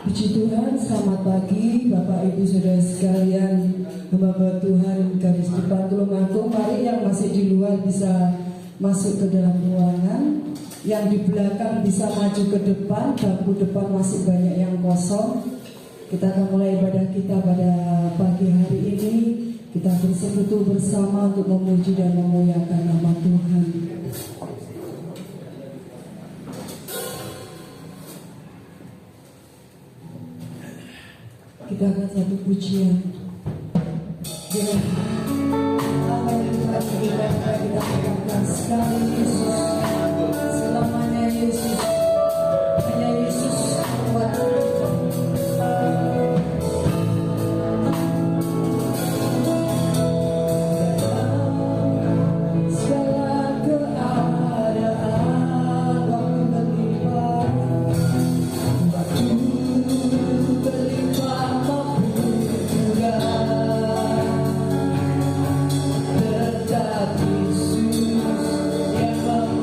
Puji Tuhan, selamat pagi Bapak Ibu Saudara sekalian, hamba Tuhan garis depan Tulungagung. Mari yang masih di luar bisa masuk ke dalam ruangan, yang di belakang bisa maju ke depan, bangku depan masih banyak yang kosong. Kita akan mulai ibadah kita pada pagi hari ini. Kita bersekutu bersama untuk memuji dan memuliakan nama Tuhan. Kita akan satu pujian. Apa yang Tuhan berikan kita katakan sekali Yesus, selamanya Yesus, hanya Yesus membuat Yesus yang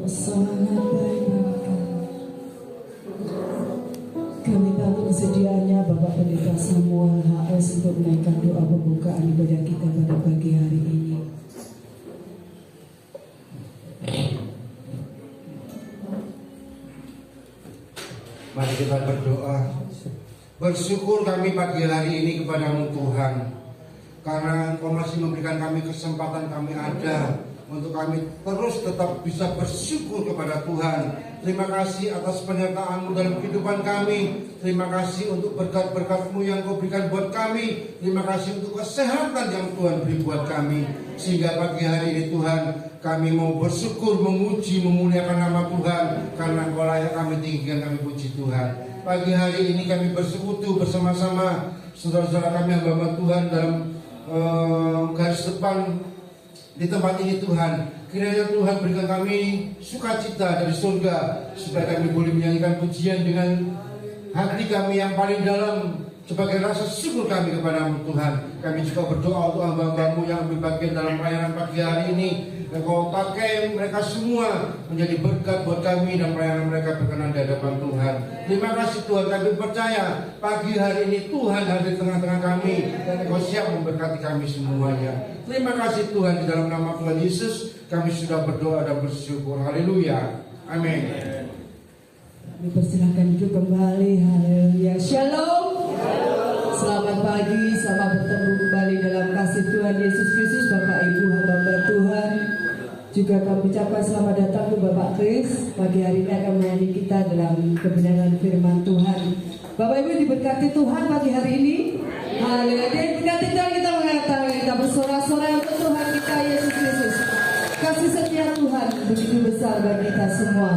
sangat baik bagi kami. Kami tahu kesediaannya Bapak Pendeta Samuel HS untuk menaikkan doa pembukaan ibadah kita pada pagi hari ini. Mari kita berdoa. Bersyukur kami pagi hari ini kepadamu Tuhan, karena Engkau masih memberikan kami kesempatan, kami ada untuk kami terus tetap bisa bersyukur kepada Tuhan. Terima kasih atas penyertaan-Mu dalam kehidupan kami. Terima kasih untuk berkat-berkat-Mu yang Kau berikan buat kami. Terima kasih untuk kesehatan yang Tuhan beri buat kami. Sehingga pagi hari ini Tuhan, kami mau bersyukur, memuji, memuliakan nama Tuhan, karena Engkau layak kami tinggikan, kami puji Tuhan. Pagi hari ini kami bersekutu bersama-sama saudara-saudara kami hamba Tuhan dalam garis depan di tempat ini Tuhan. Kiranya Tuhan berikan kami sukacita dari surga, supaya kami boleh menyanyikan pujian dengan hati kami yang paling dalam sebagai rasa syukur kami kepada-Mu Tuhan. Kami juga berdoa untuk hamba-hamba-Mu yang ambil bagian dalam pelayanan pagi hari ini. Engkau pakai mereka semua menjadi berkat buat kami dan pelayanan mereka berkenan di hadapan Tuhan. Terima kasih Tuhan, kami percaya pagi hari ini Tuhan hadir di tengah-tengah kami dan Engkau siap memberkati kami semuanya. Terima kasih Tuhan, di dalam nama Tuhan Yesus kami sudah berdoa dan bersyukur. Haleluya. Amin. Kami persilahkan duduk kembali. Haleluya. Shalom. Selamat pagi, selamat bertemu kembali dalam kasih Tuhan Yesus Kristus. Bapak Ibu hamba Tuhan, juga kami ucapkan selamat datang ke Bapak Kris. Pagi hari ini akan melayani kita dalam kebenaran firman Tuhan. Bapak Ibu diberkati Tuhan pagi hari ini. Haleluya. Diberkati Tuhan, kita mengatakan, kita bersorak-sorai untuk Tuhan kita Yesus Kristus. Kasih setia Tuhan begitu besar bagi kita semua.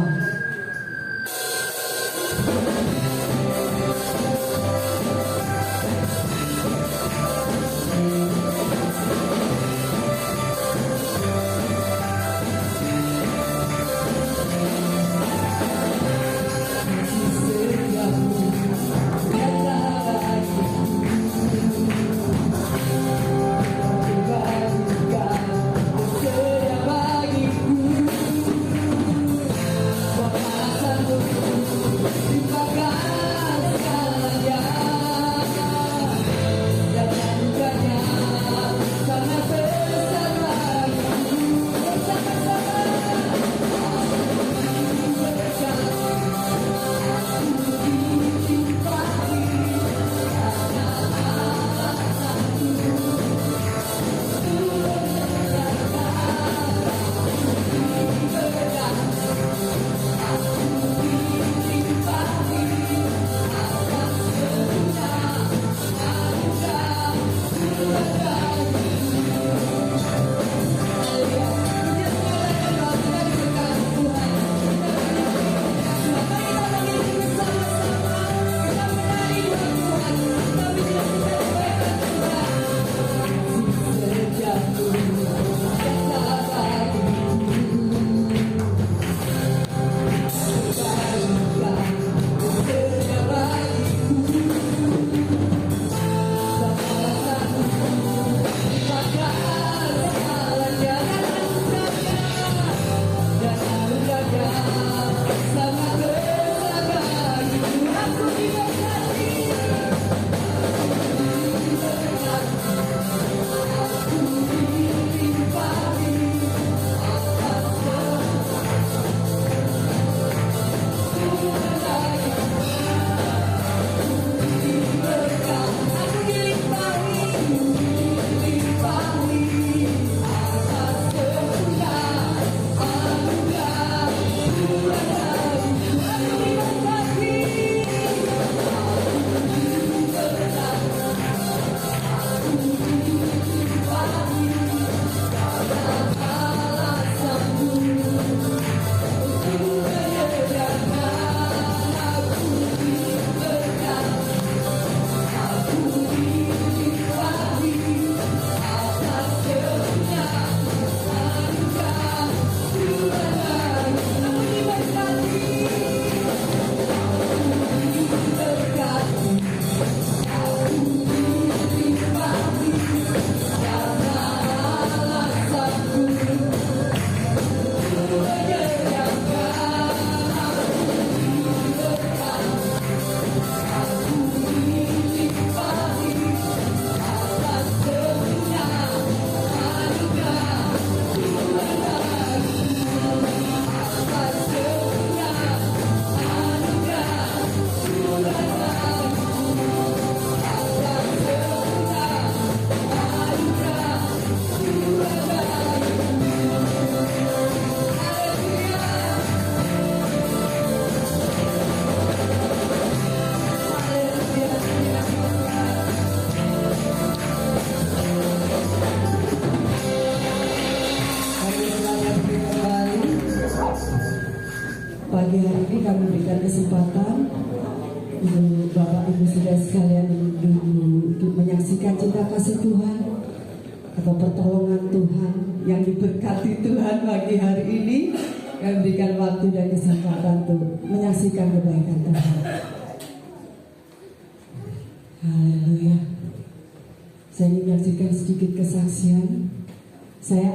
pagi hari ini kami berikan kesempatan untuk Bapak Ibu Saudara sekalian untuk menyaksikan cinta kasih Tuhan atau pertolongan Tuhan yang diberkati Tuhan pagi hari ini. Kami berikan waktu dan kesempatan untuk menyaksikan kebaikan Tuhan. Haleluya. Saya ingin menyaksikan sedikit kesaksian. Saya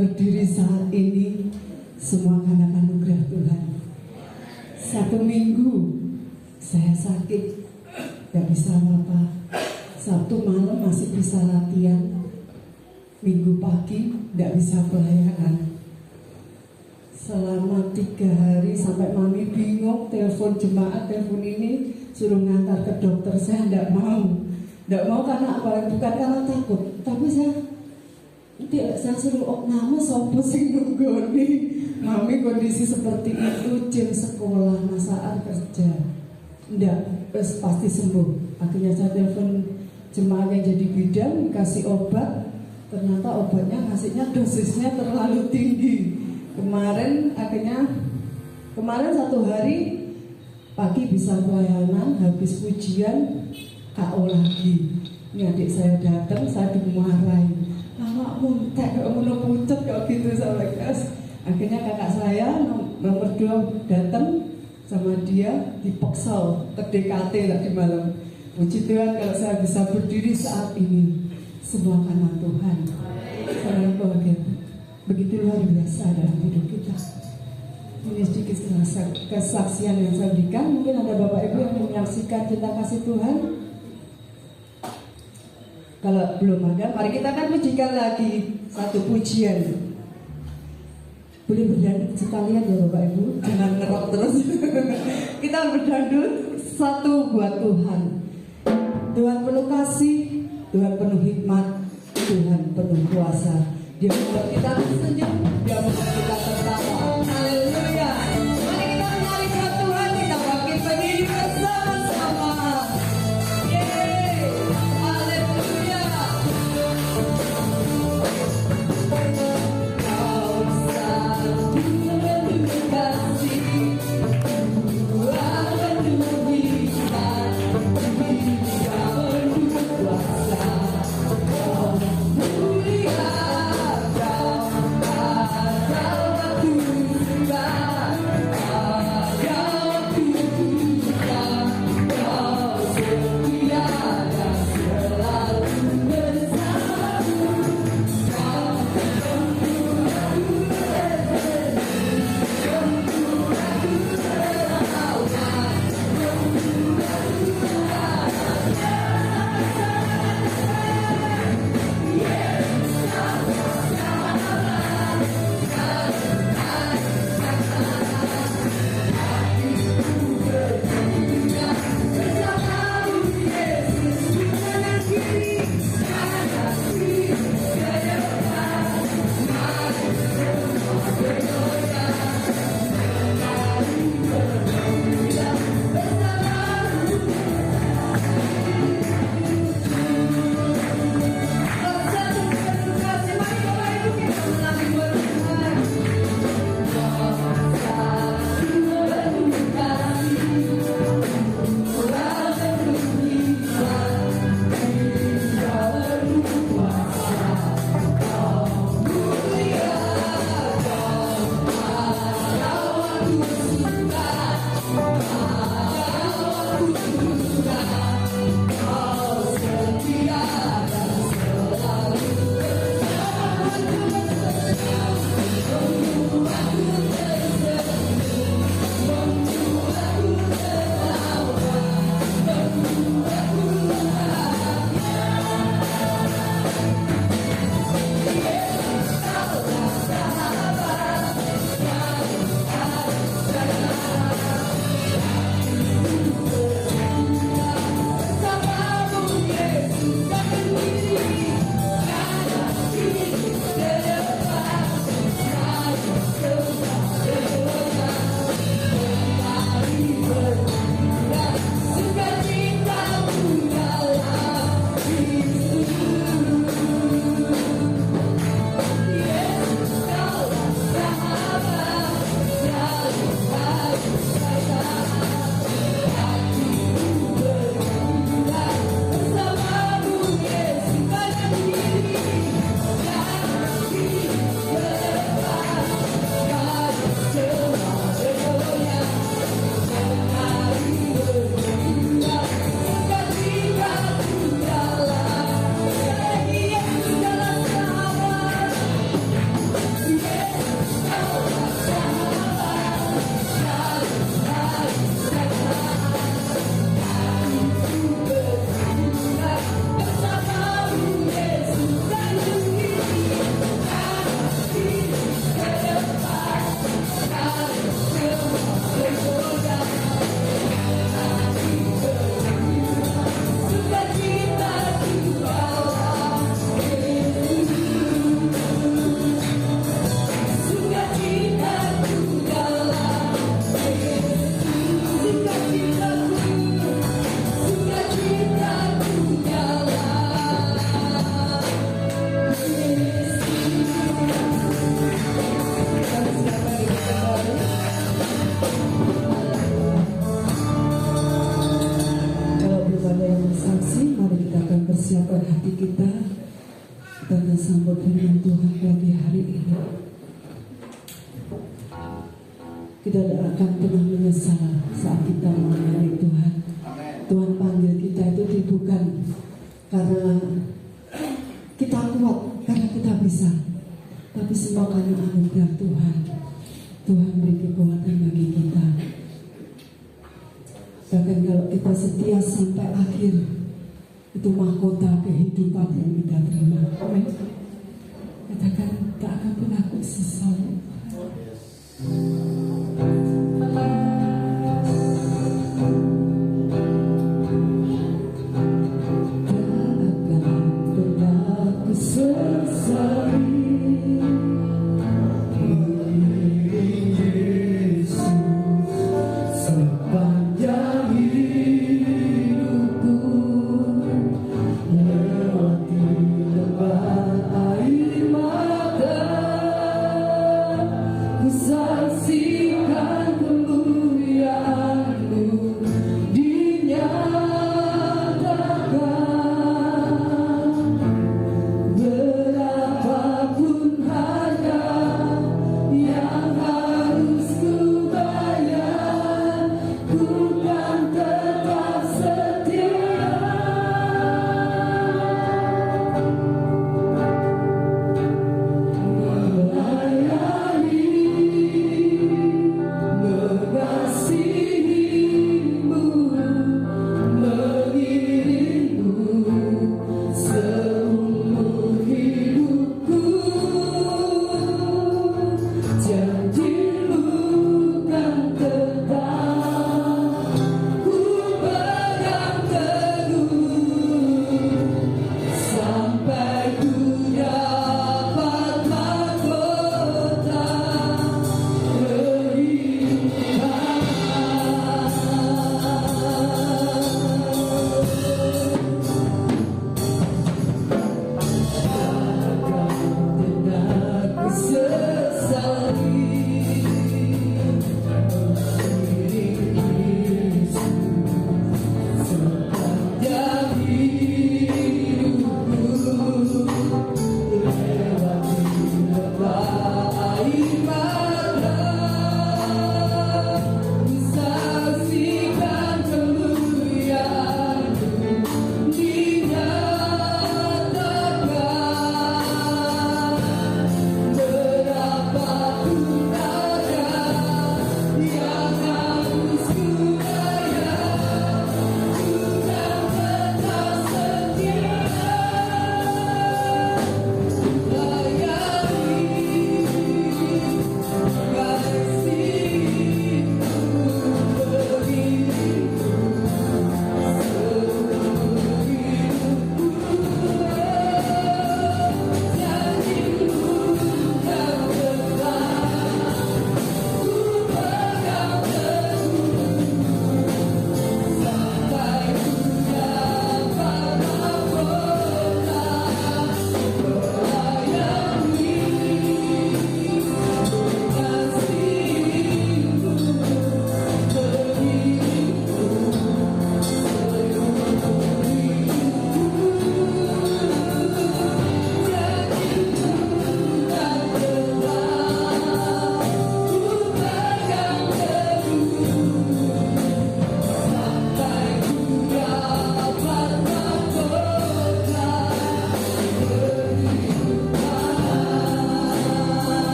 berdiri saat ini semua karena anugerah Tuhan. 1 minggu saya sakit, gak bisa apa-apa. Sabtu malam masih bisa latihan, Minggu pagi gak bisa pelayanan. Selama 3 hari sampai mami bingung, telepon jemaat, telepon ini suruh ngantar ke dokter. Saya gak mau karena apa? Bukan karena takut, tapi saya suruh nama sopo sing nunggoni. Mami kondisi seperti itu, jam sekolah, masaan kerja, ndak pasti sembuh. Akhirnya saya telepon jemaah yang jadi bidan, kasih obat. Ternyata obatnya ngasihnya dosisnya terlalu tinggi. Kemarin 1 hari pagi bisa pelayanan, habis pujian KO lagi. Ini adik saya datang, saya dimarahin. Lama muntah, kalau mau pucet kok gitu sama guys. Akhirnya kakak saya nomor 2 datang sama dia dipaksa ke DKT tadi malam. Puji Tuhan kalau saya bisa berdiri saat ini, semua karena Tuhan. Saya bahagia. Begitu luar biasa dalam hidup kita. Ini sedikit kesaksian yang saya berikan. Mungkin ada Bapak Ibu yang menyaksikan cinta kasih Tuhan. Kalau belum ada, mari kita akan pujikan lagi satu pujian. Boleh berdandut sekalian ya Bapak Ibu, jangan ngerok terus. Kita berdandut satu buat Tuhan. Tuhan penuh kasih, Tuhan penuh hikmat, Tuhan penuh kuasa. Dia membuat kita tersenyum, Dia membuat kita tertawa. Haleluya. Mari kita menari buat Tuhan, kita bangkit berdiri bersama-sama. Yeay, haleluya. Kau satu penuh kasih, Tuhan penuh hikmat, Dia penuh kuasa. Kau mulia, Kau ada kita tidak akan pernah menyesal saat kita melayani Tuhan. Tuhan panggil kita itu bukan karena kita kuat, karena kita bisa, tapi semua karena anugerah Tuhan. Tuhan beri kekuatan bagi kita. Bahkan kalau kita setia sampai akhir, itu mahkota kehidupan yang kita terima. Amin. Katakan, tak akan pernah aku sesal. Saksikan kemuliaan-Mu dinyatakan, berapapun harga yang harus ku bayar, ku kan tetap setia melayani.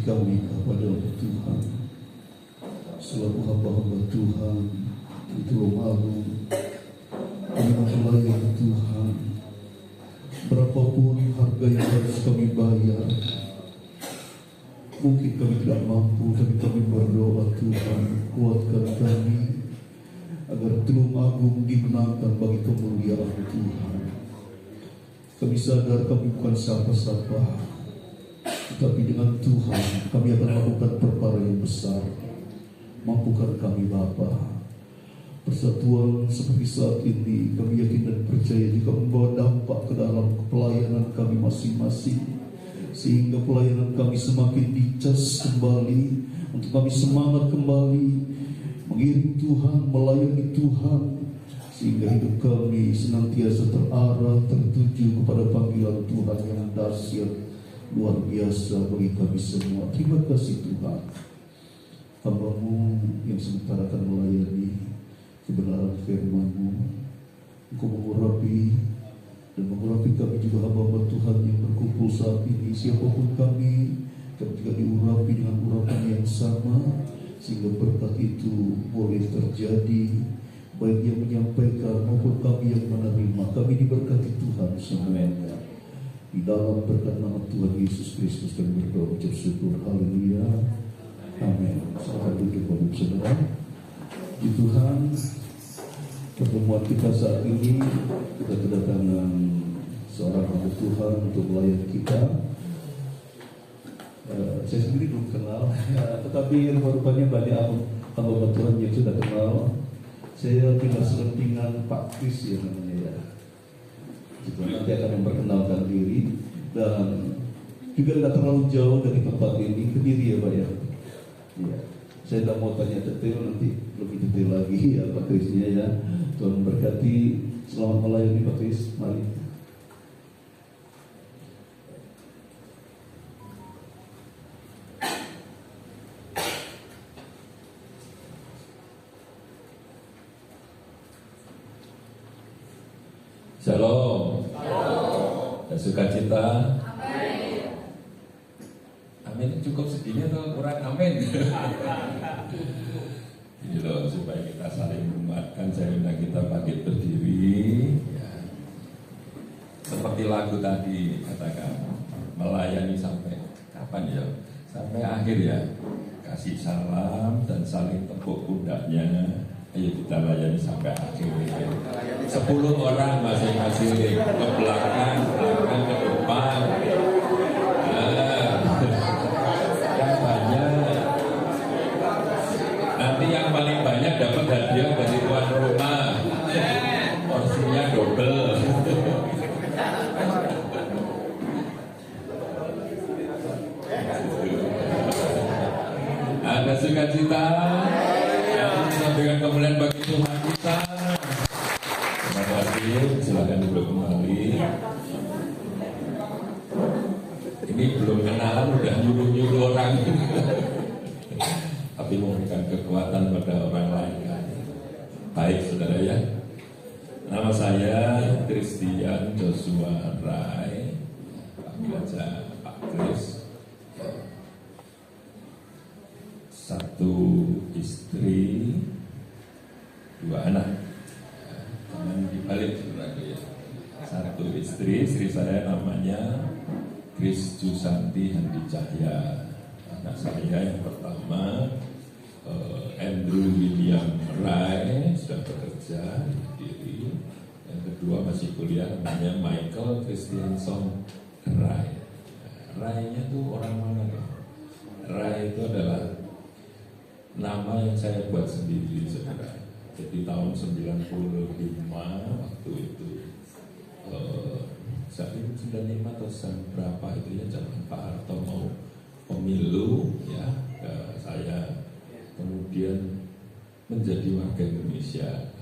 kami kepada Tuhan, selaku hamba-hamba Tuhan di Tulungagung, kami melayani Tuhan. Berapapun harga yang harus kami bayar, mungkin kami tidak mampu, tapi kami berdoa Tuhan, kuatkan kami agar Tulungagung dimenangkan bagi kemuliaan Tuhan. Kami sadar kami bukan siapa-siapa, tetapi dengan Tuhan kami akan melakukan perkara yang besar. Mampukan kami Bapa. Persatuan seperti saat ini kami yakin dan percaya juga membawa dampak ke dalam pelayanan kami masing-masing, sehingga pelayanan kami semakin dicas kembali, untuk kami semangat kembali mengiring Tuhan, melayani Tuhan, sehingga hidup kami senantiasa terarah, tertuju kepada panggilan Tuhan yang dahsyat, luar biasa bagi kami semua. Terima kasih Tuhan, hamba-Mu yang sementara akan melayani kebenaran firman-Mu. Engkau mengurapi dan mengurapi kami juga hamba-hamba Tuhan yang berkumpul saat ini. Siapapun kami juga diurapi dengan urapan yang sama, sehingga berkat itu boleh terjadi, baik yang menyampaikan maupun kami yang menerima. Kami diberkati Tuhan semuanya. Di dalam berkat nama Tuhan Yesus Kristus kami berdoa ucap syukur. Haleluya. Amin. Selamat duduk Bapak Saudara. Di Tuhan, pertemuan kita saat ini kita kedatangan seorang hamba Tuhan untuk melayani kita. Saya sendiri belum kenal, tetapi rupanya banyak hamba Tuhan yang sudah kenal. Saya tinggal selentingan Pak Kris ya namanya ya. Nanti akan memperkenalkan diri, dan juga tidak terlalu jauh dari tempat ini, Kediri ya Pak ya. Iya. Saya tidak mau tanya detail, nanti lebih detail lagi ya Pak Krisnya ya. Tuhan berkati, selamat melayani Pak Kris, mari. Shalom. Dan sukacita. Amin. Cukup segini atau kurang amin? Ini loh, supaya kita saling menguatkan. Saya undang kita bangkit berdiri ya. Seperti lagu tadi katakan, melayani sampai kapan ya? Sampai akhir ya. Kasih salam dan saling tepuk pundaknya. Ayo kita layani sampai akhir. 10 orang masing-masing ke belakang ke depan. Yang banyak. Nanti yang paling banyak dapat hadiah dari tuan rumah. Porsinya double. Ada sukacita. Dengan kemuliaan bagi Tuhan kita. Terima kasih. Silakan duduk kembali. Ini belum kenalan udah nyuruh orang. Tapi memberikan kekuatan pada orang lain kan. Baik saudara ya. Nama saya Christian Joshua Rai. Panggil aja Pak Kris. 1 istri, 2 anak. Jangan dibalik saudara ya. 1 istri saya namanya Kris Jusanti Handi Cahya. Anak saya yang pertama Andrew William Rai sudah bekerja di. Yang kedua masih kuliah, namanya Michael Christianson Rai. Rai-nya tuh orang mana ya? Rai itu adalah nama yang saya buat sendiri saudara. Jadi tahun 95 waktu itu saat itu 95 atau berapa itu ya, zaman Pak Harto mau pemilu ya, saya kemudian menjadi warga Indonesia,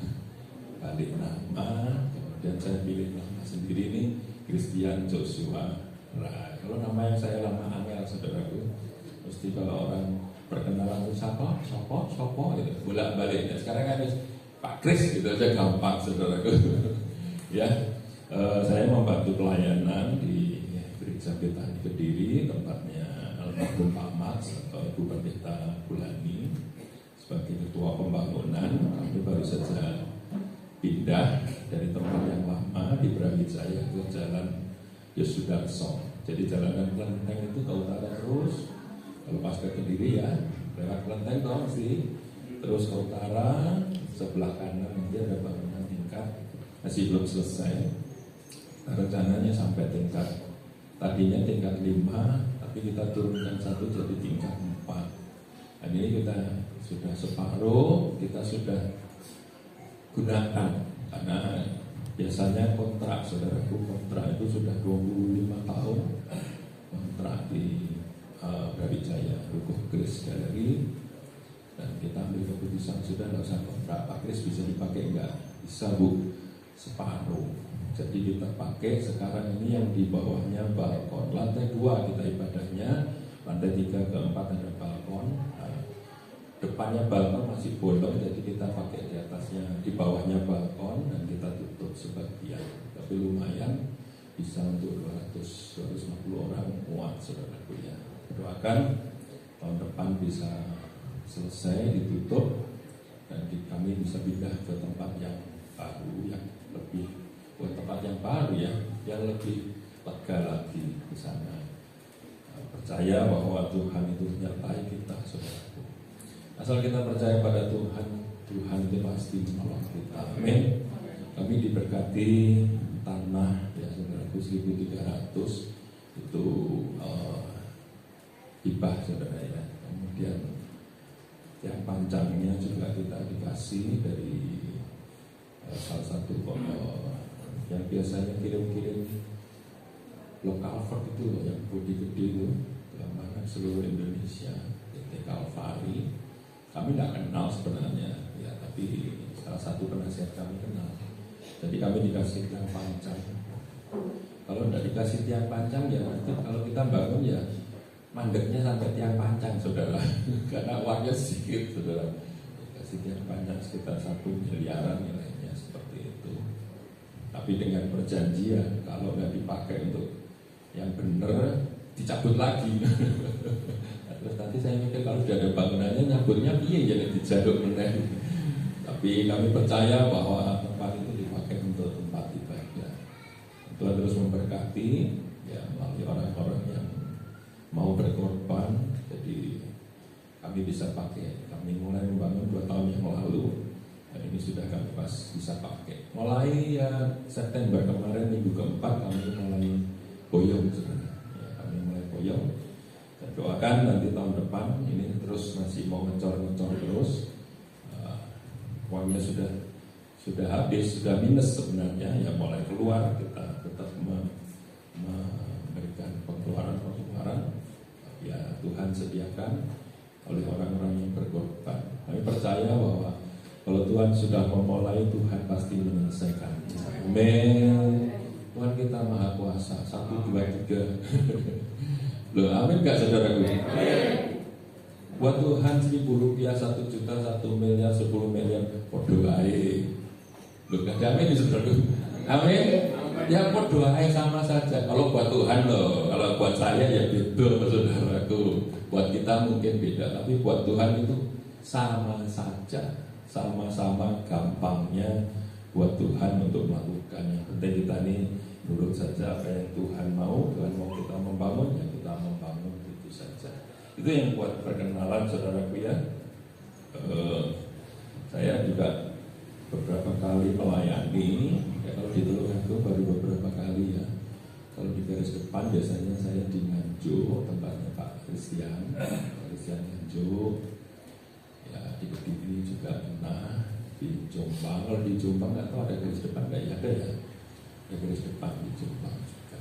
balik nama, kemudian saya pilih nama sendiri ini Christian Joshua Rai. Kalau nama yang saya lama angel saudaraku, mesti kalau orang perkenalan itu siapa, gitu, bolak-balik. Nah, sekarang kan Pak Kris gitu aja gampang saudaraku. Ya, saya membantu pelayanan di Gereja Betani Kediri, tempatnya almarhum Pak Max atau Ibu Pendeta Bulani sebagai ketua pembangunan. Kami baru saja pindah dari tempat yang lama di Brawijaya ke Jalan Yosudarso. Jadi jalanan Kelenteng itu ke utara terus, kalau pas ke Kediri ya lewat Kelenteng dong sih, terus ke utara sebelah kanan nanti ada bangunan tingkat masih belum selesai. Rencananya sampai tingkat tadinya tingkat 5, tapi kita turunkan 1 jadi tingkat 4. Dan ini kita sudah separuh, kita sudah gunakan karena biasanya kontrak, saudaraku, kontrak itu sudah 25 tahun kontrak di Brawijaya Rukuh Grace Gallery, dan kita ambil keputusan sudah tidak usah kontrak. Pak Kris bisa dipakai enggak? Bisa Bu, separuh. Jadi kita pakai sekarang ini yang di bawahnya balkon, lantai 2 kita ibadahnya, lantai 3 ke 4 ada balkon. Depannya balkon masih bolong, jadi kita pakai di atasnya, di bawahnya balkon, dan kita tutup sebagian. Tapi lumayan, bisa untuk 250 orang muat, saudaraku ya. Doakan tahun depan bisa selesai ditutup, dan kami bisa pindah ke tempat yang baru, yang lebih, tempat yang baru ya, yang lebih lega lagi di sana. Percaya bahwa Tuhan itu menyertai kita, saudaraku. Asal kita percaya pada Tuhan, Tuhan itu pasti menolong kita. Amin. Kami diberkati tanah ya saudaraku 1.300 itu hibah saudara ya. Kemudian yang pancangnya juga kita dikasih dari salah satu yang biasanya kirim-kirim lokal Ford itu loh, yang gede-gede itu mana seluruh Indonesia, PT Kalvari. Kami tidak kenal sebenarnya, ya, tapi salah satu penasihat kami kenal. Jadi kami dikasih tiang pancang. Kalau tidak dikasih tiang pancang, ya nanti kalau kita bangun ya mandeknya sampai tiang pancang, saudara. Karena uangnya sedikit, saudara. Dikasih tiang pancang sekitar 1 miliaran nilainya seperti itu. Tapi dengan perjanjian, kalau nggak dipakai untuk yang benar, dicabut lagi. Terus nanti saya mikir kalau sudah ada bangunannya nyabutnya piye jadi dijaduk meneh. Tapi kami percaya bahwa tempat itu dipakai untuk tempat ibadah. Tuhan terus memberkati ya melalui orang-orang yang mau berkorban. Jadi kami bisa pakai. Kami mulai membangun 2 tahun yang lalu, dan ini sudah kami pas bisa pakai. Mulai ya September kemarin minggu keempat kami mulai boyong sebenarnya. Ya, kami mulai boyong. Dan doakan nanti tahun depan ini terus masih mau ngecor-ngecor terus. Uangnya sudah habis, sudah minus sebenarnya. Ya mulai keluar, kita tetap memberikan pengeluaran. Ya Tuhan sediakan oleh orang-orang yang berkorban. Kami percaya bahwa kalau Tuhan sudah memulai, Tuhan pasti menyelesaikan. Amin. Tuhan kita maha kuasa. 1, 2, 3. Loh, amin gak saudaraku? Buat Tuhan Rp1.000, 1 juta, 1 miliar, 10 miliar, podo ae. Loh, gak ada amin saudaraku? Amin. Ya podo ae sama saja. Kalau buat Tuhan loh, kalau buat saya ya beda saudaraku. Buat kita mungkin beda, tapi buat Tuhan itu sama saja. Sama-sama gampangnya buat Tuhan untuk melakukan. Yang penting kita ini nurut saja apa yang Tuhan mau. Tuhan mau kita membangun, ya kita membangun, itu saja. Itu yang buat perkenalan saudaraku ya. Saya juga beberapa kali melayani. Ya, kalau di Telurangku baru beberapa kali ya. Kalau di garis depan biasanya saya di Nganjuk, tempatnya Pak Christian Nganjuk. Ya di Kediri juga pernah, di Jombang. Kalau di Jombang nggak tahu ada garis depan nggak ya, ada ya. Ada garis depan di Jombang juga.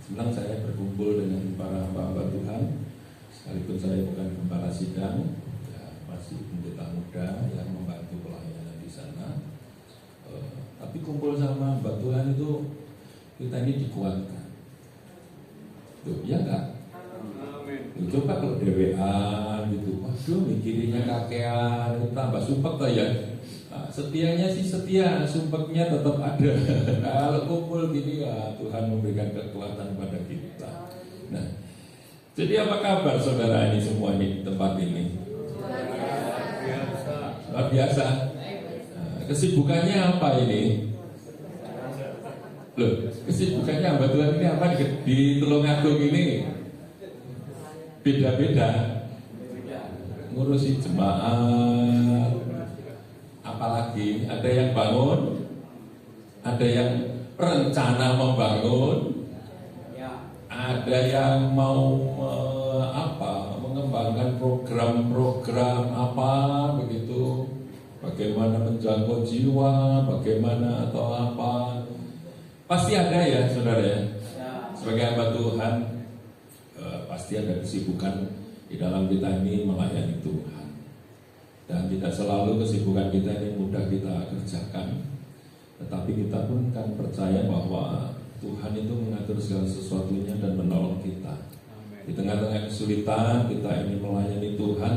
Senang saya berkumpul dengan para hamba Tuhan. Sekalipun saya bukan gembala sidang, ya masih pendeta muda yang membantu pelayanan di sana. Tapi kumpul sama hamba Tuhan itu kita ini dikuatkan. Tuh, ya enggak? Coba kalau dewean gitu, waduh mikirinnya kakean, tambah sumpek lah ya. Nah, setianya sih setia, sumpeknya tetap ada. Kalau kumpul gini ya Tuhan memberikan kekuatan pada kita. Nah, Jadi apa kabar saudara ini semua di tempat ini? Luar biasa. Nah, kesibukannya apa ini? Loh, kesibukannya hamba Tuhan ini apa di Tulungagung ini? Beda-beda. Ngurusi jemaat, apalagi ada yang bangun, ada yang rencana membangun, ada yang mau mengembangkan program-program apa begitu, bagaimana menjangkau jiwa, bagaimana atau apa, pasti ada ya saudara ya. Sebagai hamba Tuhan pasti ada kesibukan di dalam kita ini melayani Tuhan, dan tidak selalu kesibukan kita ini mudah kita kerjakan, tetapi kita pun kan percaya bahwa Tuhan itu mengatur segala sesuatunya dan menolong kita. Di tengah-tengah kesulitan kita ini melayani Tuhan,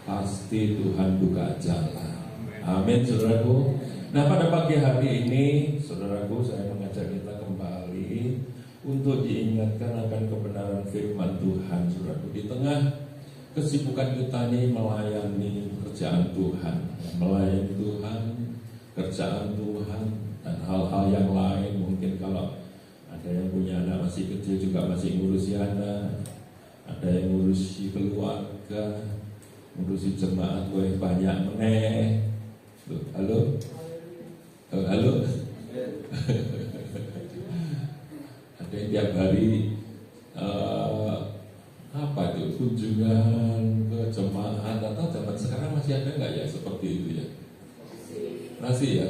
pasti Tuhan buka jalan. Amin, saudaraku. Nah, pada pagi hari ini, saudaraku, saya mengajak kita kembali untuk diingatkan akan kebenaran firman Tuhan, saudaraku. Di tengah kesibukan kita ini melayani pekerjaan Tuhan, melayani Tuhan, kerjaan Tuhan, dan hal-hal yang lain. Mungkin kalau ada yang punya anak masih kecil juga masih ngurusi anak, ada yang ngurusi keluarga, ngurusi jemaat, banyak meneh. Halo, halo. Ada yang tiap hari apa itu kunjungan ke jemaat, atau zaman sekarang masih ada nggak ya seperti itu ya? Masih ya,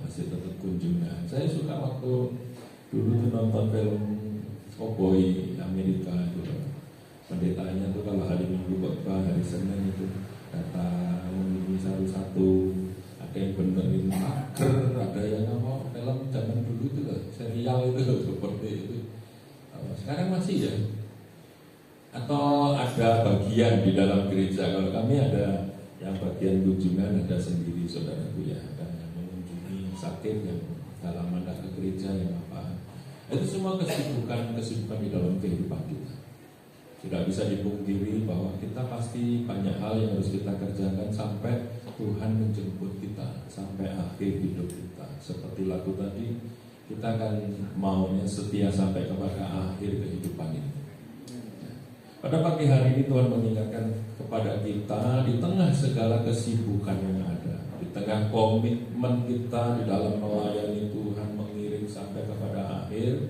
masih tetap kunjungan. Saya suka waktu dulu tuh nonton film Cowboy Amerika itu, pendetanya tuh kalau hari Minggu khotbah, hari Senin itu datang memilih satu-satu. Ada yang benerin mager, ada yang apa film zaman dulu itu loh, serial itu loh, seperti itu. Sekarang masih ya? Atau ada bagian di dalam gereja? Kalau kami ada yang bagian kunjungan, ada sendiri saudaraku ya, ada yang mengunjungi sakit, yang dalam mandat ke gereja, yang apa. Itu semua kesibukan di dalam kehidupan kita. Tidak bisa dipungkiri bahwa kita pasti banyak hal yang harus kita kerjakan sampai Tuhan menjemput kita, sampai akhir hidup kita. Seperti lagu tadi, kita akan maunya setia sampai kepada akhir kehidupan ini. Pada pagi hari ini Tuhan mengingatkan kepada kita di tengah segala kesibukan yang ada, di tengah komitmen kita di dalam melayani Tuhan, mengiring sampai kepada akhir,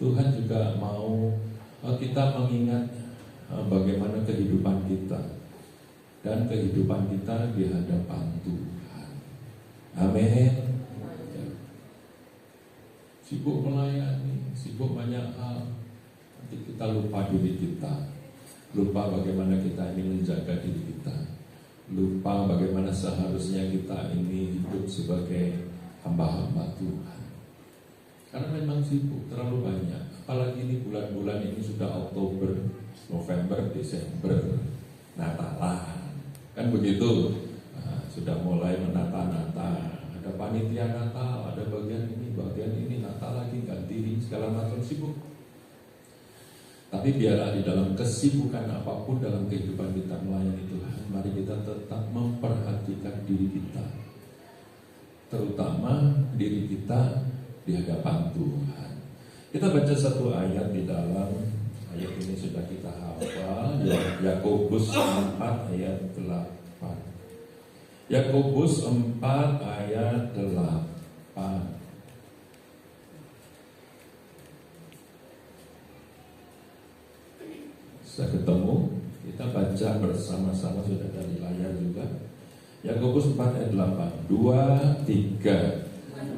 Tuhan juga mau kita mengingat bagaimana kehidupan kita dan kehidupan kita di hadapan Tuhan. Amin. Sibuk melayani, sibuk banyak hal, nanti kita lupa diri kita, lupa bagaimana kita ini menjaga diri kita, lupa bagaimana seharusnya kita ini hidup sebagai hamba-hamba Tuhan. Karena memang sibuk, terlalu banyak. Apalagi ini bulan-bulan ini sudah Oktober, November, Desember, Natalan, kan begitu. Sudah mulai menata-nata, ada panitia Natal, ada bagian ini Natal lagi, ganti segala macam, sibuk. Tapi biarlah di dalam kesibukan apapun dalam kehidupan kita melayani Tuhan, mari kita tetap memperhatikan diri kita, terutama diri kita di hadapan Tuhan. Kita baca satu ayat di dalam ayat ini sudah kita hafal, Yakobus 4 ayat 8. Yakobus 4 ayat 8. Sudah ketemu? Kita baca bersama-sama, sudah dari layar juga. Yakobus 4 ayat 8. 2, 3.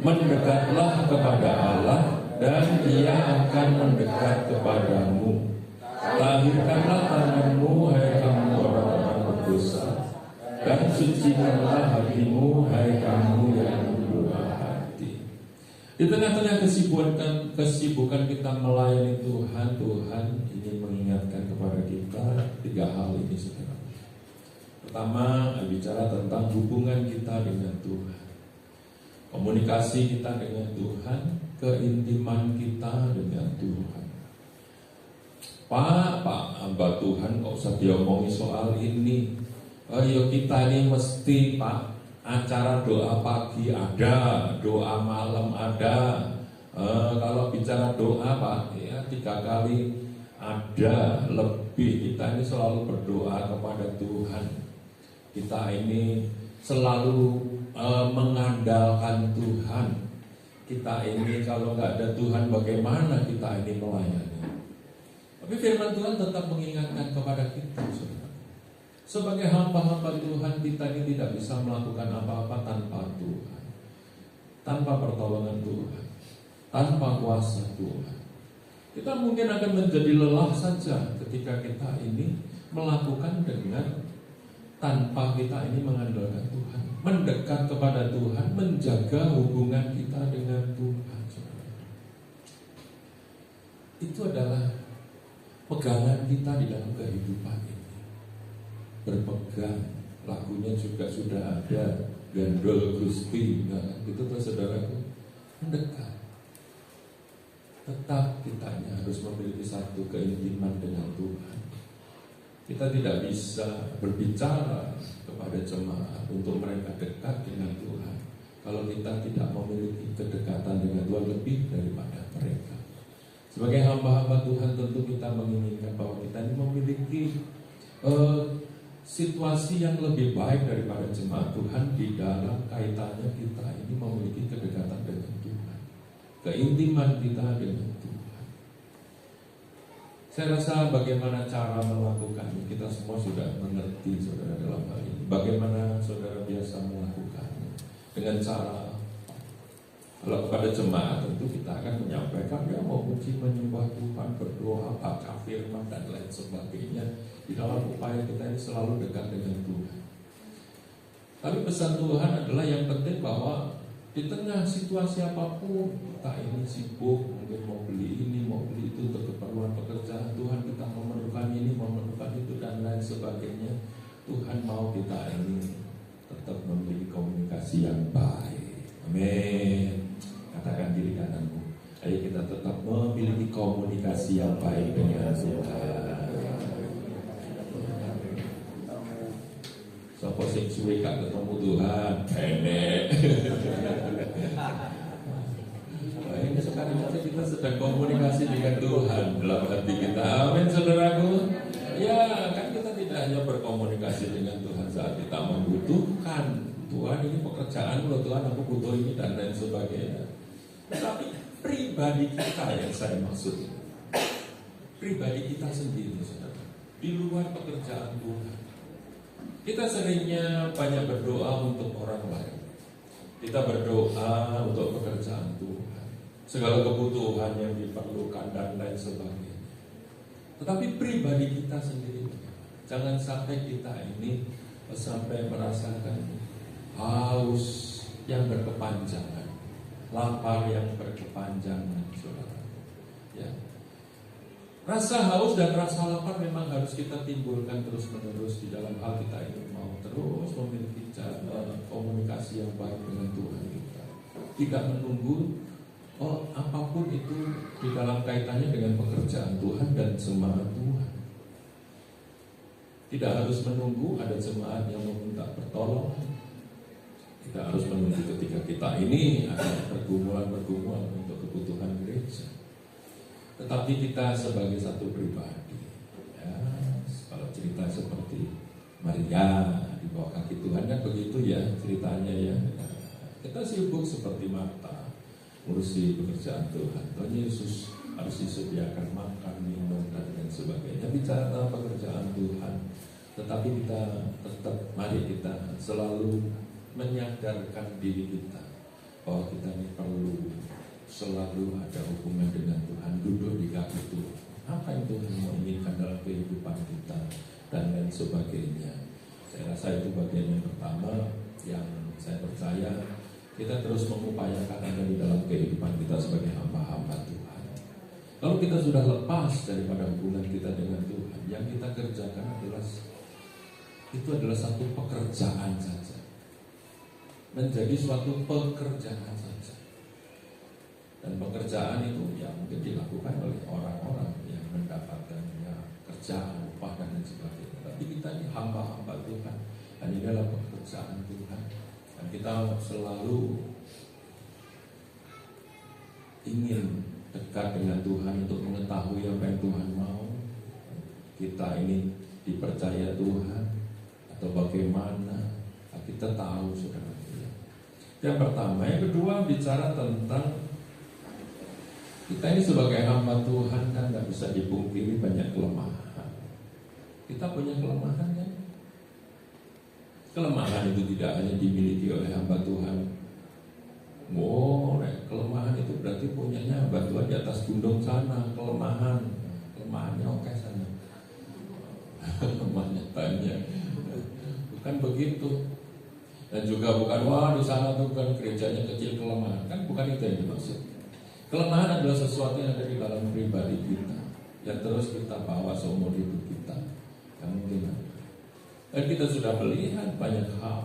Mendekatlah kepada Allah dan Ia akan mendekat kepadamu. Tahirkanlah tanganmu, hai kamu orang-orang berdosa, dan sucikanlah hatimu, hai kamu yang berdoa hati. Di tengah-tengah kesibukan kita melayani Tuhan, Tuhan ingin mengingatkan kepada kita 3 hal ini, saudara. Pertama, bicara tentang hubungan kita dengan Tuhan, komunikasi kita dengan Tuhan, keintiman kita dengan Tuhan. Pak, hamba Tuhan kok usah diomongi soal ini. Ayo kita ini mesti Pak, acara doa pagi ada, doa malam ada. Kalau bicara doa Pak, ya 3 kali ada lebih. Kita ini selalu berdoa kepada Tuhan. Kita ini selalu mengandalkan Tuhan. Kita ini kalau nggak ada Tuhan bagaimana kita ini melayani? Tapi firman Tuhan tetap mengingatkan kepada kita, saudara. Sebagai hamba-hamba Tuhan, kita ini tidak bisa melakukan apa-apa tanpa Tuhan, tanpa pertolongan Tuhan, tanpa kuasa Tuhan. Kita mungkin akan menjadi lelah saja ketika kita ini melakukan dengan tanpa kita ini mengandalkan Tuhan, mendekat kepada Tuhan, menjaga hubungan kita dengan Tuhan, saudara. Itu adalah pegangan kita di dalam kehidupan ini. Berpegang, lagunya juga sudah ada, Gandol Gusti, itu tuh saudaraku, mendekat. Tetap kita harus memiliki satu keintiman dengan Tuhan. Kita tidak bisa berbicara kepada jemaat untuk mereka dekat dengan Tuhan kalau kita tidak memiliki kedekatan dengan Tuhan lebih daripada mereka. Sebagai hamba-hamba Tuhan tentu kita menginginkan bahwa kita ini memiliki situasi yang lebih baik daripada jemaat Tuhan di dalam kaitannya kita ini memiliki kedekatan dengan Tuhan, keintiman kita dengan Tuhan. Saya rasa bagaimana cara melakukannya kita semua sudah mengerti, saudara, dalam hal ini. Bagaimana saudara biasa melakukannya? Dengan cara, kalau kepada jemaat tentu kita akan menyampaikan ya memuji menyembah Tuhan, berdoa, baca firman dan lain sebagainya di dalam upaya kita ini selalu dekat dengan Tuhan. Tapi pesan Tuhan adalah yang penting bahwa di tengah situasi apapun kita ini sibuk, mungkin mau beli ini, mau beli itu untuk keperluan pekerjaan Tuhan, kita memerlukan ini, memerlukan itu dan lain sebagainya. Tuhan mau kita ini tetap memiliki komunikasi yang baik. Amin. Katakan diri kananmu, ayo kita tetap memiliki komunikasi yang baik dengan Tuhan. Sopo sing suwe gak ketemu Tuhan, enek. Ini sekarang kita sedang komunikasi dengan Tuhan dalam hati kita. Amin, saudaraku. Ya, kan kita tidak hanya berkomunikasi dengan Tuhan saat kita membutuhkan. Tuhan, ini pekerjaan loh Tuhan, aku butuh ini dan lain sebagainya. Tetapi pribadi kita yang saya maksud, pribadi kita sendiri, saudara, di luar pekerjaan Tuhan. Kita seringnya banyak berdoa untuk orang lain. Kita berdoa untuk pekerjaan Tuhan, segala kebutuhan yang diperlukan dan lain sebagainya. Tetapi pribadi kita sendiri, jangan sampai kita ini sampai merasakan haus yang berkepanjangan, lapar yang berkepanjangan, saudara. Ya. Rasa haus dan rasa lapar memang harus kita timbulkan terus-menerus di dalam hal kita ini mau terus memiliki komunikasi yang baik dengan Tuhan kita. Tidak menunggu apapun itu di dalam kaitannya dengan pekerjaan Tuhan dan jemaat Tuhan. Tidak harus menunggu ada jemaat yang meminta pertolongan. Tidak harus menunggu ketika kita ini ada pergumulan-pergumulan untuk kebutuhan gereja. Tetapi kita sebagai satu pribadi, ya, kalau cerita seperti Maria di bawah kaki Tuhan kan begitu ya ceritanya ya. Kita sibuk seperti Marta ngurusi pekerjaan Tuhan. Tuhan Yesus harus disediakan makan, minum dan lain sebagainya. Bicara tentang pekerjaan Tuhan, tetapi kita tetap mari kita selalu menyadarkan diri kita bahwa kita ini perlu selalu ada hubungan dengan Tuhan, duduk di kaki Tuhan. Apa yang Tuhan mau inginkan dalam kehidupan kita dan lain sebagainya. Saya rasa itu bagian yang pertama yang saya percaya kita terus mengupayakan ada di dalam kehidupan kita sebagai hamba-hamba Tuhan. Kalau kita sudah lepas daripada hubungan kita dengan Tuhan, yang kita kerjakan adalah satu pekerjaan saja, menjadi suatu pekerjaan saja. Dan pekerjaan itu ya mungkin dilakukan oleh orang-orang yang mendapatkan ya, kerjaan, upah dan lain sebagainya. Tapi kita ini hamba-hamba Tuhan, dan ini adalah pekerjaan Tuhan. Dan kita selalu ingin dekat dengan Tuhan untuk mengetahui apa yang Tuhan mau. Kita ini dipercaya Tuhan atau bagaimana? Kita tahu, saudara. Yang pertama, yang kedua bicara tentang kita ini sebagai hamba Tuhan kan nggak bisa dipungkiri banyak kelemahan. Kita punya kelemahan kan? Kelemahan itu tidak hanya dimiliki oleh hamba Tuhan. Kelemahan itu berarti punyanya hamba Tuhan di atas gunung sana. Kelemahannya oke sana. Kelemahannya banyak. Bukan begitu. Dan juga bukan di sana tuh kan gerejanya kecil kelemahan. Kan bukan itu yang dimaksud. Kelemahan adalah sesuatu yang ada di dalam pribadi kita, yang terus kita bawa seumur hidup kita, yang mungkin ada. Dan kita sudah melihat banyak hal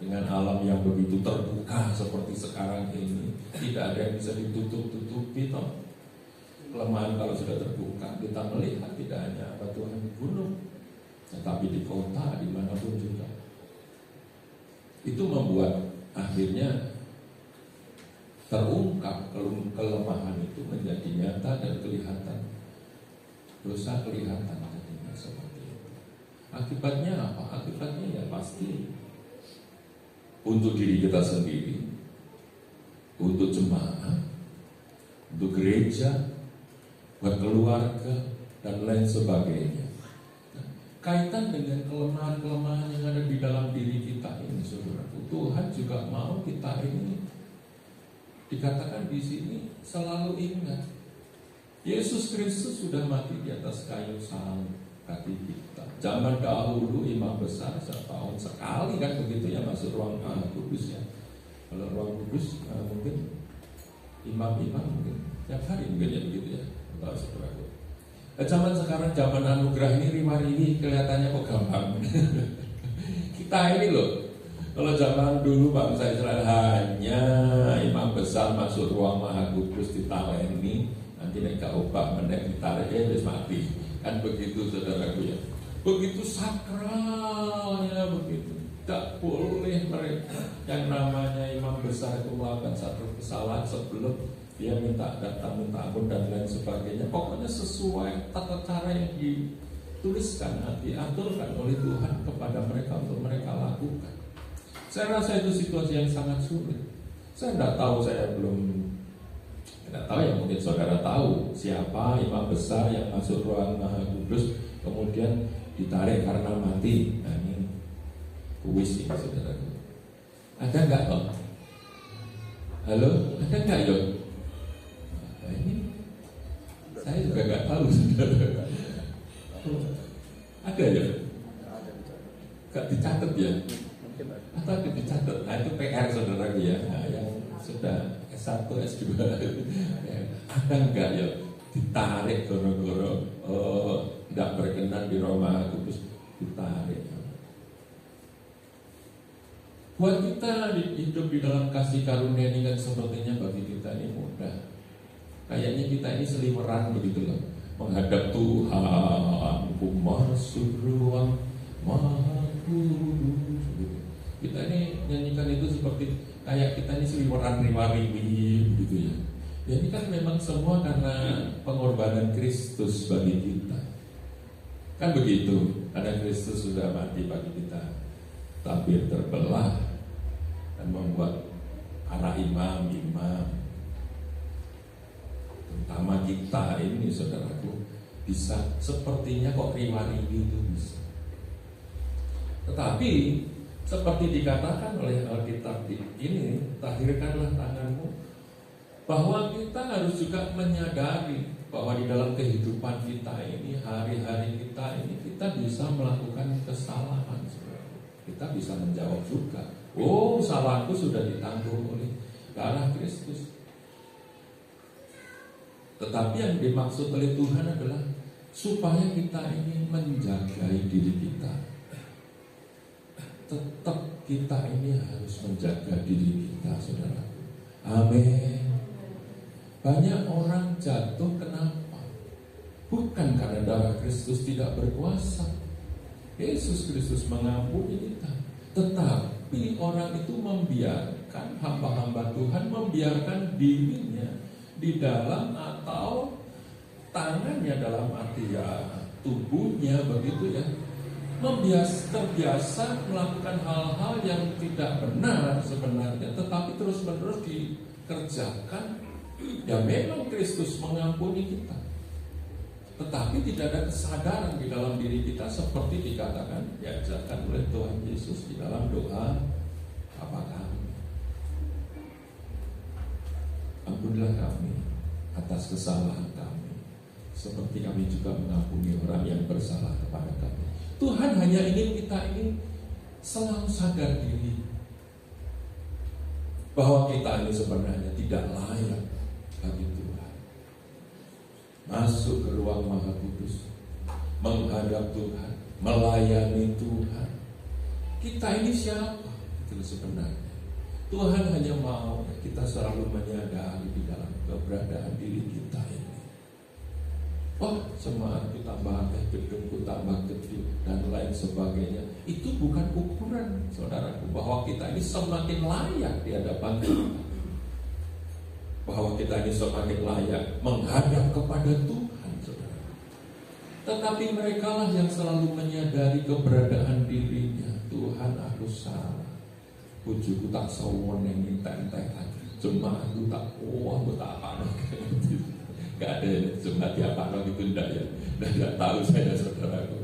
dengan alam yang begitu terbuka seperti sekarang ini, tidak ada yang bisa ditutup-tutupi toh. Kelemahan kalau sudah terbuka, kita melihat tidak hanya batuan di gunung, tetapi di kota, dimanapun juga. Itu membuat akhirnya terungkap kelemahan itu menjadi nyata dan kelihatan. Dosa kelihatan jadinya seperti itu. Akibatnya apa? Akibatnya ya pasti untuk diri kita sendiri, untuk jemaat, untuk gereja, buat keluarga dan lain sebagainya. Kaitan dengan kelemahan-kelemahan yang ada di dalam diri kita ini, saudara. Tuhan juga mau kita ini dikatakan di sini selalu ingat Yesus Kristus sudah mati di atas kayu salib kaki kita. Zaman dahulu imam besar setahun sekali kan begitu ya masuk ruang kudus ya. Kalau ruang kudus mungkin imam-imam mungkin tiap hari mungkin ya begitu ya. Tahu saudaraku. Zaman sekarang zaman anugerah ini riwari kelihatannya kok gampang. Kita ini loh. Kalau zaman dulu bangsa Israel hanya imam besar masuk ruang maha kudus ditaleni, nanti nek gak ubah menek ditarik wis mati. Kan begitu saudaraku ya. Begitu sakralnya begitu. Tidak boleh mereka yang namanya imam besar itu melakukan satu kesalahan sebelum dia minta datang, minta ampun dan lain sebagainya. Pokoknya sesuai tata cara yang dituliskan, diaturkan oleh Tuhan kepada mereka untuk mereka lakukan. Saya rasa itu situasi yang sangat sulit. Saya tidak tahu, tidak tahu ya, mungkin saudara tahu siapa imam besar yang masuk ruang maha kudus kemudian ditarik karena mati. Nah ini kuis ini saudara. Ada nggak toh? Halo, ada nggak yo? Nah, ini saya juga nggak tahu saudara. Ada ya? Gak dicatat ya? Atau dicatat? Nah itu PR saudara ya, nah, yang sudah S1, S2 ada enggak ya ditarik goro-goro tidak berkenan di Roma Kudus ditarik. Buat kita hidup di dalam kasih karunia ini kan sepertinya bagi kita ini mudah. Kayaknya kita ini seliweran begitu loh, menghadap Tuhan, ku masuk ruang maha kudus gitu. Kita ini nyanyikan itu seperti kayak kita ini seliweran riwari begitu ya. Ya ini kan memang semua karena pengorbanan Kristus bagi kita. Kan begitu, karena Kristus sudah mati bagi kita. Tabir terbelah dan membuat para imam-imam, terutama kita ini saudaraku, bisa sepertinya kok riwari itu bisa. Tetapi seperti dikatakan oleh Alkitab ini, tahirkanlah tanganmu, bahwa kita harus juga menyadari bahwa di dalam kehidupan kita ini, hari-hari kita ini, kita bisa melakukan kesalahan. Kita bisa menjawab juga, oh salahku sudah ditanggung oleh darah Kristus. Tetapi yang dimaksud oleh Tuhan adalah supaya kita ini menjaga diri kita. Tetap kita ini harus menjaga diri kita, saudara. Amin. Banyak orang jatuh kenapa? Bukan karena darah Kristus tidak berkuasa. Yesus Kristus mengampuni kita. Tetapi orang itu membiarkan, hamba-hamba Tuhan membiarkan dirinya di dalam atau tangannya, dalam arti ya tubuhnya begitu ya, terbiasa melakukan hal-hal yang tidak benar sebenarnya, tetapi terus-menerus dikerjakan. Ya memang Kristus mengampuni kita, tetapi tidak ada kesadaran di dalam diri kita seperti dikatakan, diajarkan oleh Tuhan Yesus di dalam doa Bapa kami. Ampunilah kami atas kesalahan kami, seperti kami juga mengampuni orang yang bersalah kepada kami. Tuhan hanya ingin kita ini selalu sadar diri bahwa kita ini sebenarnya tidak layak bagi Tuhan. Masuk ke ruang Maha Kudus, menghadap Tuhan, melayani Tuhan. Kita ini siapa? Itu sebenarnya Tuhan hanya mau kita selalu menyadari di dalam keberadaan diri kita ini. Oh, semangatku tambah gedungku tambah gede dan lain sebagainya. Itu bukan ukuran, saudaraku, bahwa kita ini semakin layak di hadapan Tuhan, bahwa kita ini semakin layak menghadap kepada Tuhan, saudara. Tetapi mereka lah yang selalu menyadari keberadaan dirinya. Tuhan, aku salah. Bujuku tak sawon yang minta-minta lagi. Jemaatku tak aku tak apa. Gak ada jemaat yang apa gitu, enggak ya. Enggak tahu saya, saudaraku.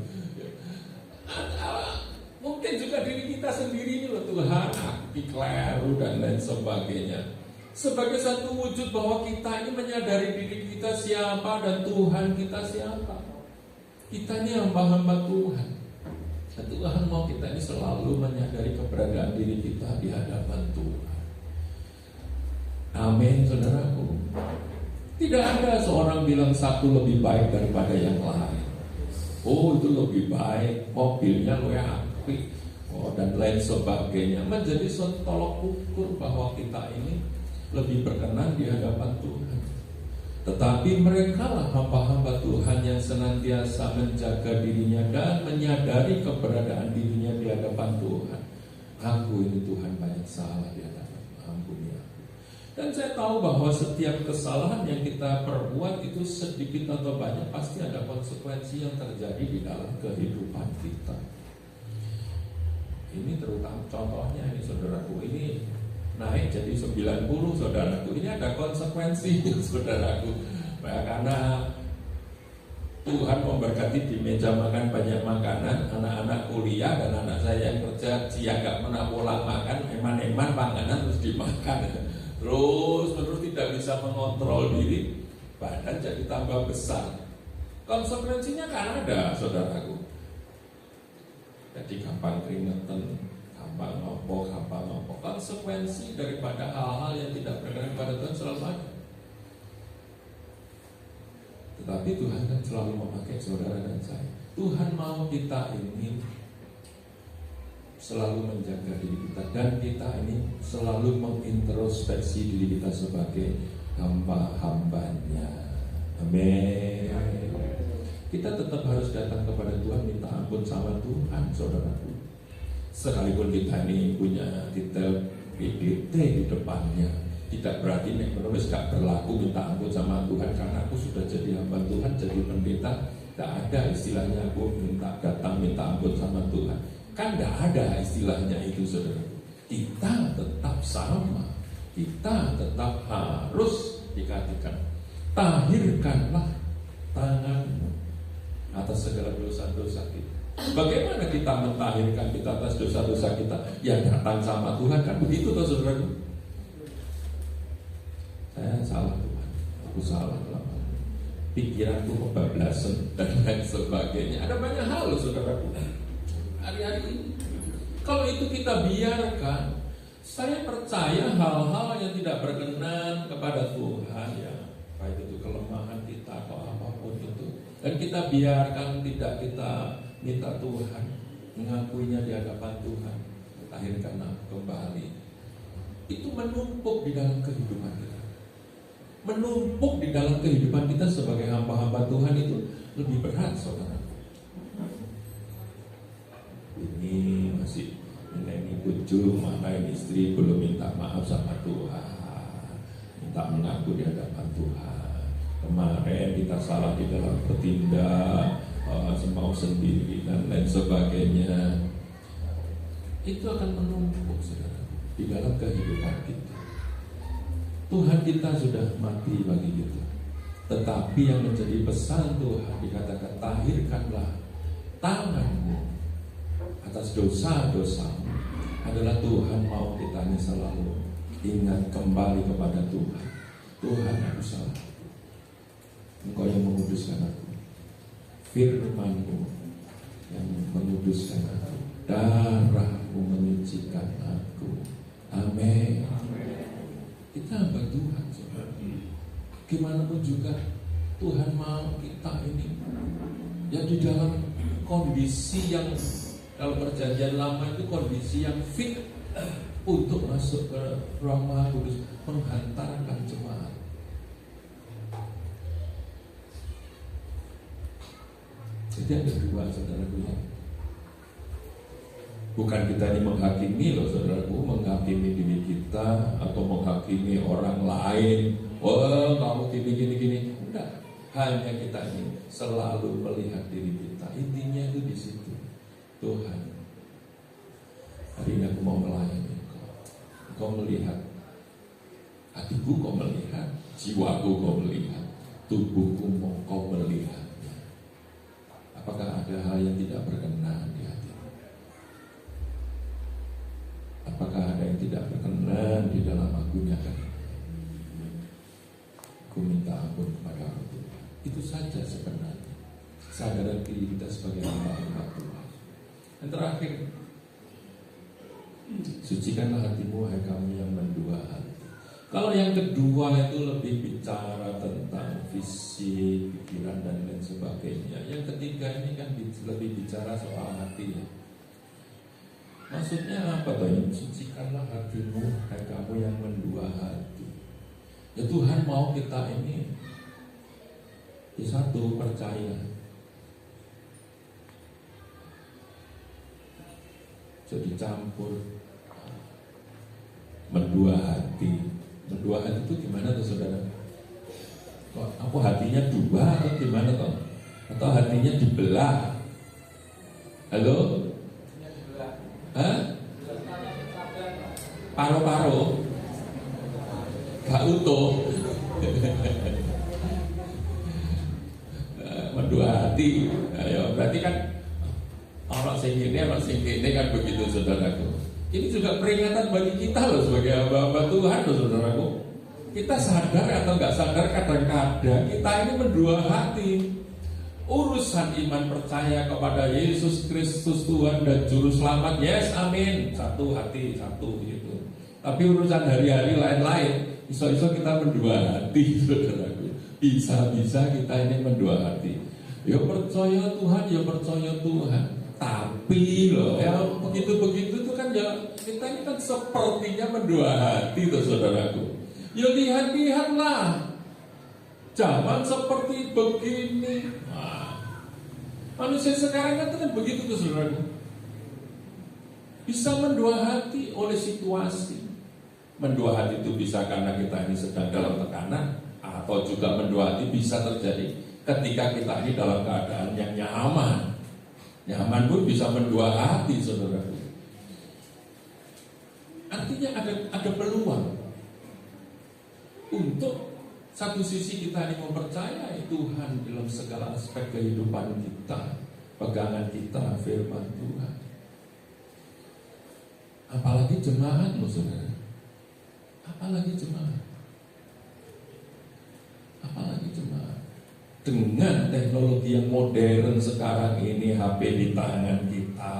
Mungkin juga diri kita sendiri ini loh, Tuhan, aku keliru dan lain sebagainya. Sebagai satu wujud bahwa kita ini menyadari diri kita siapa dan Tuhan kita siapa. Kita ini hamba-hamba Tuhan. Dan Tuhan mau kita ini selalu menyadari keberadaan diri kita di hadapan Tuhan. Amin, saudaraku. Tidak ada seorang bilang satu lebih baik daripada yang lain. Oh, itu lebih baik, mobilnya lebih apik, oh, dan lain sebagainya. Menjadi suatu tolok ukur bahwa kita ini lebih berkenan di hadapan Tuhan. Tetapi mereka lah hamba-hamba Tuhan yang senantiasa menjaga dirinya dan menyadari keberadaan dirinya di hadapan Tuhan. Aku ini Tuhan banyak salah di hadapan, ampuni aku. Dan saya tahu bahwa setiap kesalahan yang kita perbuat itu sedikit atau banyak pasti ada konsekuensi yang terjadi di dalam kehidupan kita. Ini terutama contohnya ini, saudaraku, ini naik jadi 90, saudaraku. Ini ada konsekuensi, saudaraku. Karena Tuhan memberkati di meja makan banyak makanan, anak-anak kuliah dan anak saya yang kerja siang gak pernah pulang makan, eman-eman panganan terus dimakan. Terus tidak bisa mengontrol diri, badan jadi tambah besar. Konsekuensinya kan ada, saudaraku. Jadi gampang keringetan, gampang ngompok. Konsekuensi daripada hal-hal yang tidak berkenan pada Tuhan selalu ada. Tetapi Tuhan kan selalu memakai saudara dan saya. Tuhan mau kita ini selalu menjaga diri kita, dan kita ini selalu mengintrospeksi diri kita sebagai hamba-hambanya. Amin. Kita tetap harus datang kepada Tuhan, minta ampun sama Tuhan, saudaraku. Sekalipun kita ini punya titel PDT di depannya, tidak berarti menulis gak berlaku minta ampun sama Tuhan karena aku sudah jadi hamba Tuhan, jadi pendeta. Tidak ada istilahnya aku datang minta ampun sama Tuhan. Kan tidak ada istilahnya itu, saudara. Kita tetap sama, kita tetap harus dikatakan, tahirkanlah tanganmu atas segala dosa-dosa kita. Bagaimana kita mentahirkan kita atas dosa-dosa kita? Ya datang sama Tuhan, kan begitu toh, saudara. Saya salah Tuhan, aku salah lama. Pikiranku kebablasan dan lain sebagainya. Ada banyak hal loh, saudaraku. Hari-hari ini, kalau itu kita biarkan, saya percaya hal-hal yang tidak berkenan kepada Tuhan, ya baik itu kelemahan kita atau apapun itu, dan kita biarkan, tidak kita minta Tuhan mengakuinya di hadapan Tuhan, tahirkan kembali, itu menumpuk di dalam kehidupan kita, menumpuk di dalam kehidupan kita sebagai hamba-hamba Tuhan itu lebih berat, saudara. Ini masih ini bujuk, mana ini istri belum minta maaf sama Tuhan, minta mengaku di hadapan Tuhan. Kemarin kita salah di dalam bertindak, semau sendiri dan lain sebagainya. Itu akan menumpuk, saudara, di dalam kehidupan kita. Tuhan kita sudah mati bagi kita, tetapi yang menjadi pesan Tuhan dikatakan, tahirkanlah tanganmu atas dosa-dosamu. Adalah Tuhan mau kita ini selalu ingat kembali kepada Tuhan. Tuhan, aku salah, Engkau yang menguduskan aku, firman-Mu yang menguduskan aku, darah-Mu menyucikan aku. Amin. Kita hamba Tuhan, saudara. Gimana pun juga Tuhan mau kita ini ya di dalam kondisi yang, kalau perjanjian lama itu kondisi yang fit untuk masuk ke ruang Maha Kudus, menghantarkan jemaat. Jadi ada dua, saudaraku, ya. Bukan kita ini menghakimi loh, saudaraku, menghakimi diri kita atau menghakimi orang lain. Oh, kamu gini. Enggak. Hanya kita ini selalu melihat diri kita. Intinya itu di situ. Tuhan, hari ini aku mau melayani Engkau. Engkau melihat hatiku, Kau melihat jiwaku, Kau melihat tubuhku, Kau melihatnya. Apakah ada hal yang tidak berkenan di hatimu? Apakah ada yang tidak berkenan di dalam aku nyatakan? Aku minta ampun kepada Tuhan. Itu saja sebenarnya. Sadaran diri kita sebagai hamba Tuhan. Yang terakhir, sucikanlah hatimu, hai kamu yang mendua hati. Kalau yang kedua itu lebih bicara tentang fisik, pikiran dan lain sebagainya. Yang ketiga ini kan lebih bicara soal hati, ya. Maksudnya apa tuh? Sucikanlah hatimu, hai kamu yang mendua hati. Ya Tuhan mau kita ini di satu, percaya. Jadi campur, mendua hati. Mendua hati itu gimana tuh, saudara? Kok aku hatinya dua atau gimana tuh? Atau hatinya dibelah? Halo? Hah? Paro-paro? Gak utuh. Mendua hati. Ayo, berarti kan orang sing ini kan begitu, saudaraku. Ini juga peringatan bagi kita loh sebagai hamba-hamba Tuhan loh, saudaraku. Kita sadar atau nggak sadar kadang-kadang kita ini mendua hati. Urusan iman percaya kepada Yesus Kristus Tuhan dan Juru Selamat, yes, amin, satu hati, satu gitu. Tapi urusan hari-hari lain-lain, iso-iso kita mendua hati, saudaraku. Bisa-bisa kita ini mendua hati. Ya percaya Tuhan, ya percaya Tuhan. Tapi loh, ya begitu-begitu tuh kan ya kita ini kan sepertinya mendua hati tuh, saudaraku. Ya lihat-lihatlah, zaman seperti begini. Nah, manusia sekarang kan begitu tuh, saudaraku. Bisa mendua hati oleh situasi. Mendua hati itu bisa karena kita ini sedang dalam tekanan, atau juga mendua hati bisa terjadi ketika kita ini dalam keadaan yang nyaman. Nyaman pun bisa mendua hati, saudaraku. Artinya ada peluang untuk satu sisi kita ini mempercayai Tuhan dalam segala aspek kehidupan kita, pegangan kita, firman Tuhan. Apalagi jemaat, saudara. Apalagi jemaat. Apalagi jemaat. Dengan teknologi yang modern sekarang ini, HP di tangan kita,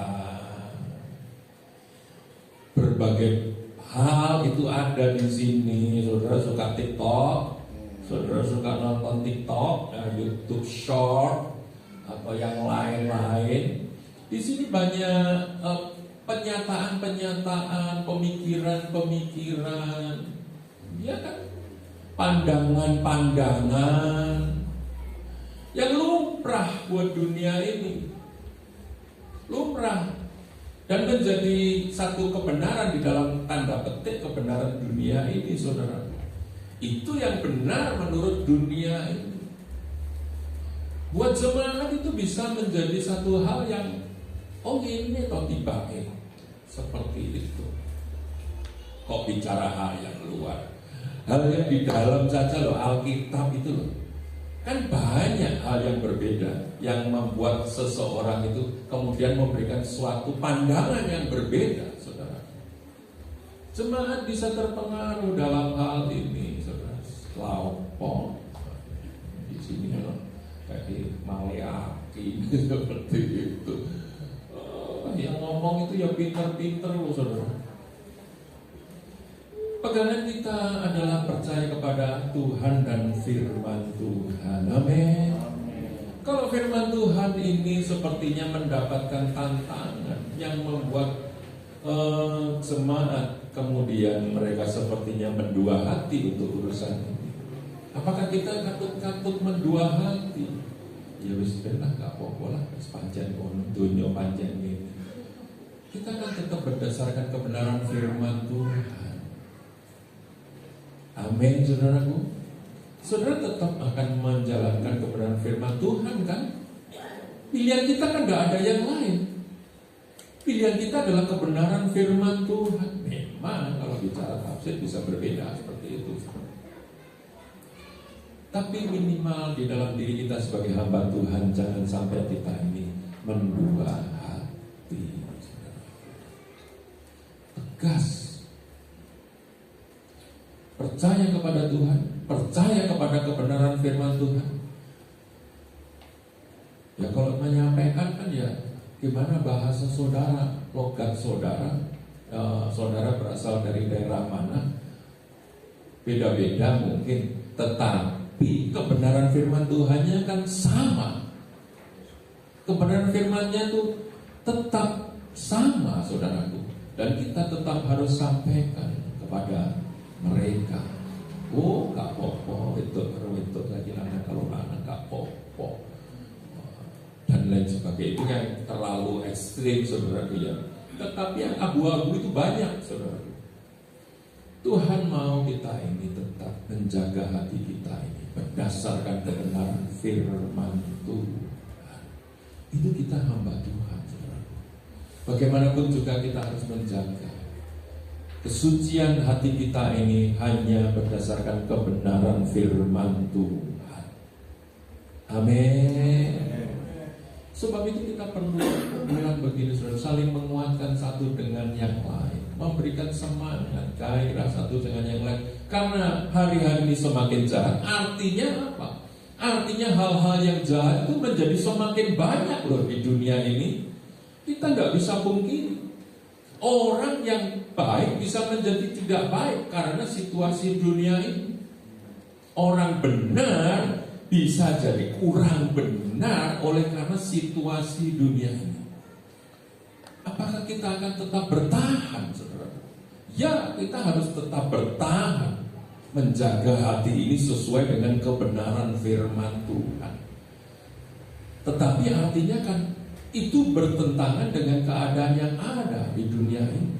berbagai hal itu ada di sini. Saudara suka TikTok, saudara suka nonton TikTok, YouTube Short atau yang lain-lain. Di sini banyak pernyataan-pernyataan, pemikiran-pemikiran, ya kan? pandangan-pandangan yang lumrah buat dunia ini, lumrah, dan menjadi satu kebenaran di dalam tanda petik kebenaran dunia ini, saudara. Itu yang benar menurut dunia ini. Buat jemaat itu bisa menjadi satu hal yang, oh ini toh tiba seperti itu. Kok bicara hal yang luar, hal yang di dalam saja loh, Alkitab itu loh. Kan banyak hal yang berbeda yang membuat seseorang itu kemudian memberikan suatu pandangan yang berbeda, saudara. Jemaat bisa terpengaruh dalam hal ini, saudara. Laupong di sini loh, kayak maleaki seperti itu. Yang ngomong itu ya pinter-pinter loh, saudara. Pegangan kita adalah percaya kepada Tuhan dan firman Tuhan. Amin. Kalau firman Tuhan ini sepertinya mendapatkan tantangan yang membuat jemaat kemudian mereka sepertinya mendua hati untuk urusan ini. Apakah kita katut-katut mendua hati? Ya wis benar gak apa-apa lah, pancen ono dunya pancen ini. Kita akan tetap berdasarkan kebenaran firman Tuhan. Amin, saudaraku. Saudara tetap akan menjalankan kebenaran firman Tuhan kan? Pilihan kita kan gak ada yang lain. Pilihan kita adalah kebenaran firman Tuhan. Memang kalau bicara tafsir bisa berbeda seperti itu. Tapi minimal di dalam diri kita sebagai hamba Tuhan, jangan sampai kita ini mendua hati. Tegas. Percaya kepada Tuhan, percaya kepada kebenaran firman Tuhan. Ya kalau menyampaikan kan ya gimana bahasa saudara, logat saudara, saudara berasal dari daerah mana, beda-beda mungkin, tetapi kebenaran firman Tuhannya kan sama. Kebenaran firmannya itu tetap sama, saudaraku, dan kita tetap harus sampaikan kepada mereka. Oh, gak popo, itu lagi anak, kalau anak gak popo, dan lain sebagainya. Itu yang terlalu ekstrim, saudaraku ya. Tetapi yang abu-abu itu banyak, saudaraku. Tuhan mau kita ini tetap menjaga hati kita ini berdasarkan kebenaran firman Tuhan. Itu kita hamba Tuhan, saudaraku. Bagaimanapun juga kita harus menjaga kesucian hati kita ini hanya berdasarkan kebenaran firman Tuhan. Amin. Sebab itu kita perlu bilang begini, saudara, saling menguatkan satu dengan yang lain, memberikan semangat, gairah satu dengan yang lain. Karena hari-hari ini semakin jahat, artinya apa? Artinya hal-hal yang jahat itu menjadi semakin banyak loh di dunia ini. Kita nggak bisa pungkiri. Orang yang baik bisa menjadi tidak baik karena situasi dunia ini. Orang benar bisa jadi kurang benar oleh karena situasi dunia ini. Apakah kita akan tetap bertahan, saudara? Ya, kita harus tetap bertahan, menjaga hati ini sesuai dengan kebenaran firman Tuhan. Tetapi artinya kan itu bertentangan dengan keadaan yang ada di dunia ini.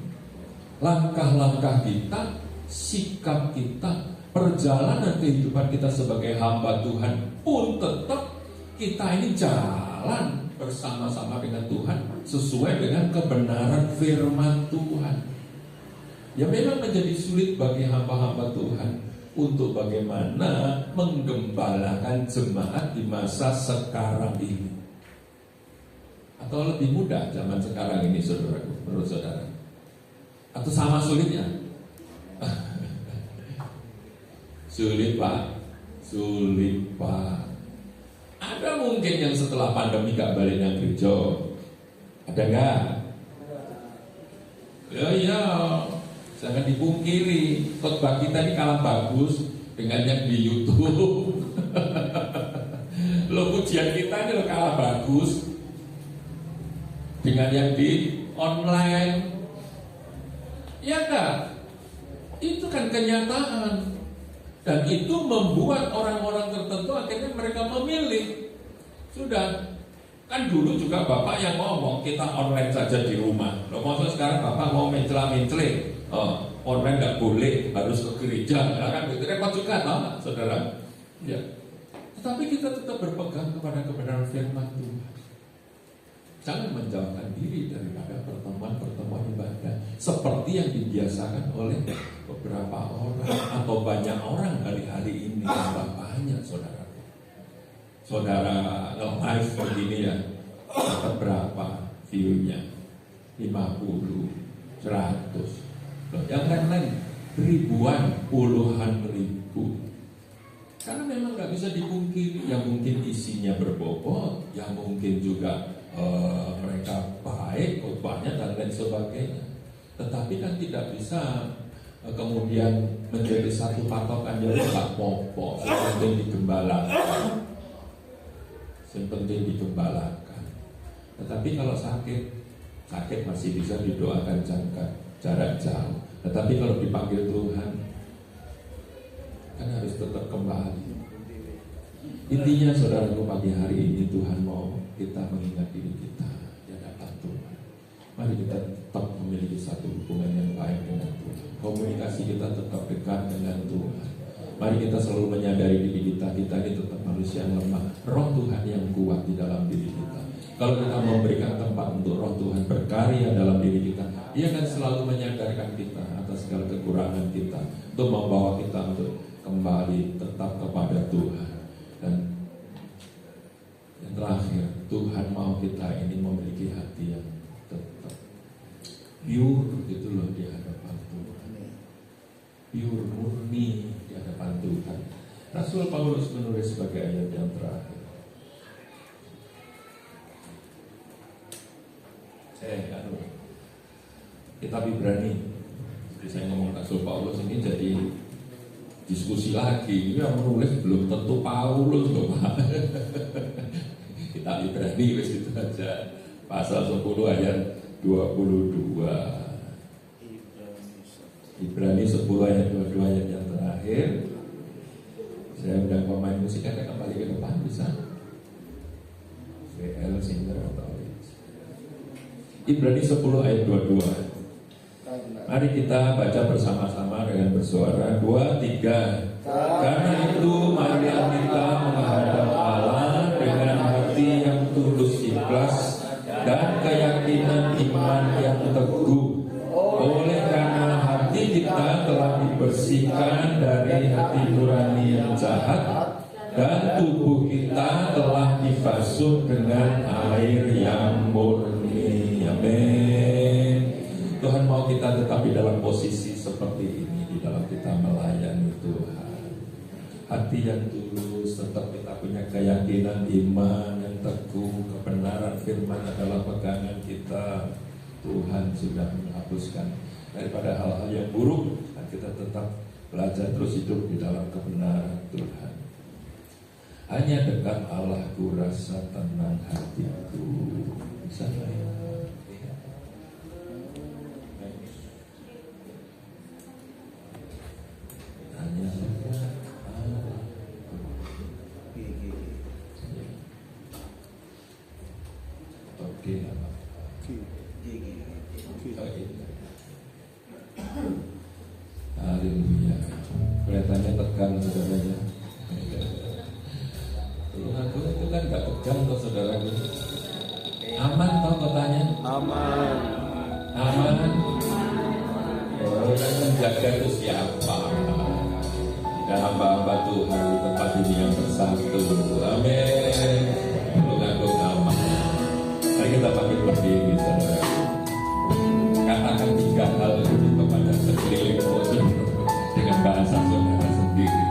Langkah-langkah kita, sikap kita, perjalanan kehidupan kita sebagai hamba Tuhan pun tetap kita ini jalan bersama-sama dengan Tuhan sesuai dengan kebenaran firman Tuhan. Ya memang menjadi sulit bagi hamba-hamba Tuhan untuk bagaimana menggembalakan jemaat di masa sekarang ini. Atau lebih mudah zaman sekarang ini, saudaraku, menurut saudara? Atau sama sulitnya? Sulit, Pak. Sulit, Pak. Ada mungkin yang setelah pandemi gak balik yang gereja? Ada gak? Ya iya, jangan dipungkiri. Khotbah kita ini kalah bagus dengan yang di YouTube. Loh, pujian kita ini loh kalah bagus dengan yang di online. Ya kan? Itu kan kenyataan. Dan itu membuat orang-orang tertentu akhirnya mereka memilih. Sudah, kan dulu juga Bapak yang ngomong kita online saja di rumah. Loh, maksudnya sekarang Bapak mau mencela-mencele, online nggak boleh, harus ke gereja. Nah, kan itu repot juga, tahu nggak, saudara? Ya. Tetapi kita tetap berpegang kepada kebenaran firman Tuhan. Jangan menjauhkan diri daripada pertemuan-pertemuan ibadah seperti yang dibiasakan oleh beberapa orang atau banyak orang hari-hari ini. Tambah banyak saudara. Saudara nge-live begini ya, dapat berapa view-nya? 50, 100. Loh, yang lain-lain ribuan, puluhan ribu. Karena memang nggak bisa dipungkiri, yang mungkin isinya berbobot, yang mungkin juga mereka baik, khotbahnya dan lain sebagainya. Tetapi kan tidak bisa kemudian menjadi satu patokan yang tak popo, yang penting digembalakan. Yang penting digembalakan. Tetapi kalau sakit masih bisa didoakan jarak jauh. Tetapi kalau dipanggil Tuhan, kan harus tetap kembali. Intinya saudaraku, pagi hari ini Tuhan mau kita mengingat diri kita di hadapan Tuhan. Mari kita tetap memiliki satu hubungan yang baik dengan Tuhan. Komunikasi kita tetap dekat dengan Tuhan. Mari kita selalu menyadari diri kita ini tetap manusia yang lemah. Roh Tuhan yang kuat di dalam diri kita. Kalau kita memberikan tempat untuk Roh Tuhan berkarya dalam diri kita, Dia akan selalu menyadarkan kita atas segala kekurangan kita, untuk membawa kita untuk kembali tetap kepada Tuhan. Dan yang terakhir, Tuhan mau kita ini memiliki hati yang tetap pure gitu loh di hadapan Tuhan. Pure, murni di hadapan Tuhan. Rasul Paulus menulis sebagai ayat yang terakhir. Kitab Ibrani. Jadi saya ngomong Rasul Paulus ini jadi diskusi lagi. Ini yang menulis belum tentu Paulus loh Pak. Kitab Ibrani wis itu aja. Pasal 10 ayat 22. Ibrani 10 ayat 22 ayat yang terakhir. Saya undang pemain musik, ada kembali ke depan bisa. VL singer atau Ibrani 10 ayat 22. Mari kita baca bersama-sama dengan bersuara 2, 3. Karena itu marilah kita menghadap Allah dengan hati yang tulus ikhlas dan keyakinan iman yang teguh. Oleh karena hati kita telah dibersihkan dari hati nurani yang jahat dan tubuh kita telah dibasuh dengan air yang murni. Amin. Tuhan mau kita tetap di dalam posisi seperti ini, di dalam kita melayani Tuhan. Hati yang tulus, tetap kita punya keyakinan iman yang teguh, kebenaran firman adalah pegangan kita. Tuhan sudah menghapuskan daripada hal-hal yang buruk, dan kita tetap belajar terus hidup di dalam kebenaran Tuhan. Hanya dekat Allah ku rasa tenang hatiku. Bisa ya? Hanya dekat Allah. Oke, apa? Haleluya. Kelihatannya tegang saudaranya. Tolong aku itu kan gak tegang kok saudara. Aman toh kotanya? Aman. Aman. Oh, yang menjaga itu siapa? Dan hamba-hamba Tuhan di tempat ini yang bersatu. Amin. Tolong aku aman. Mari kita bangkit berdiri saudara. Katakan 3 hal itu kepada sekeliling dengan bahasa saudara sendiri.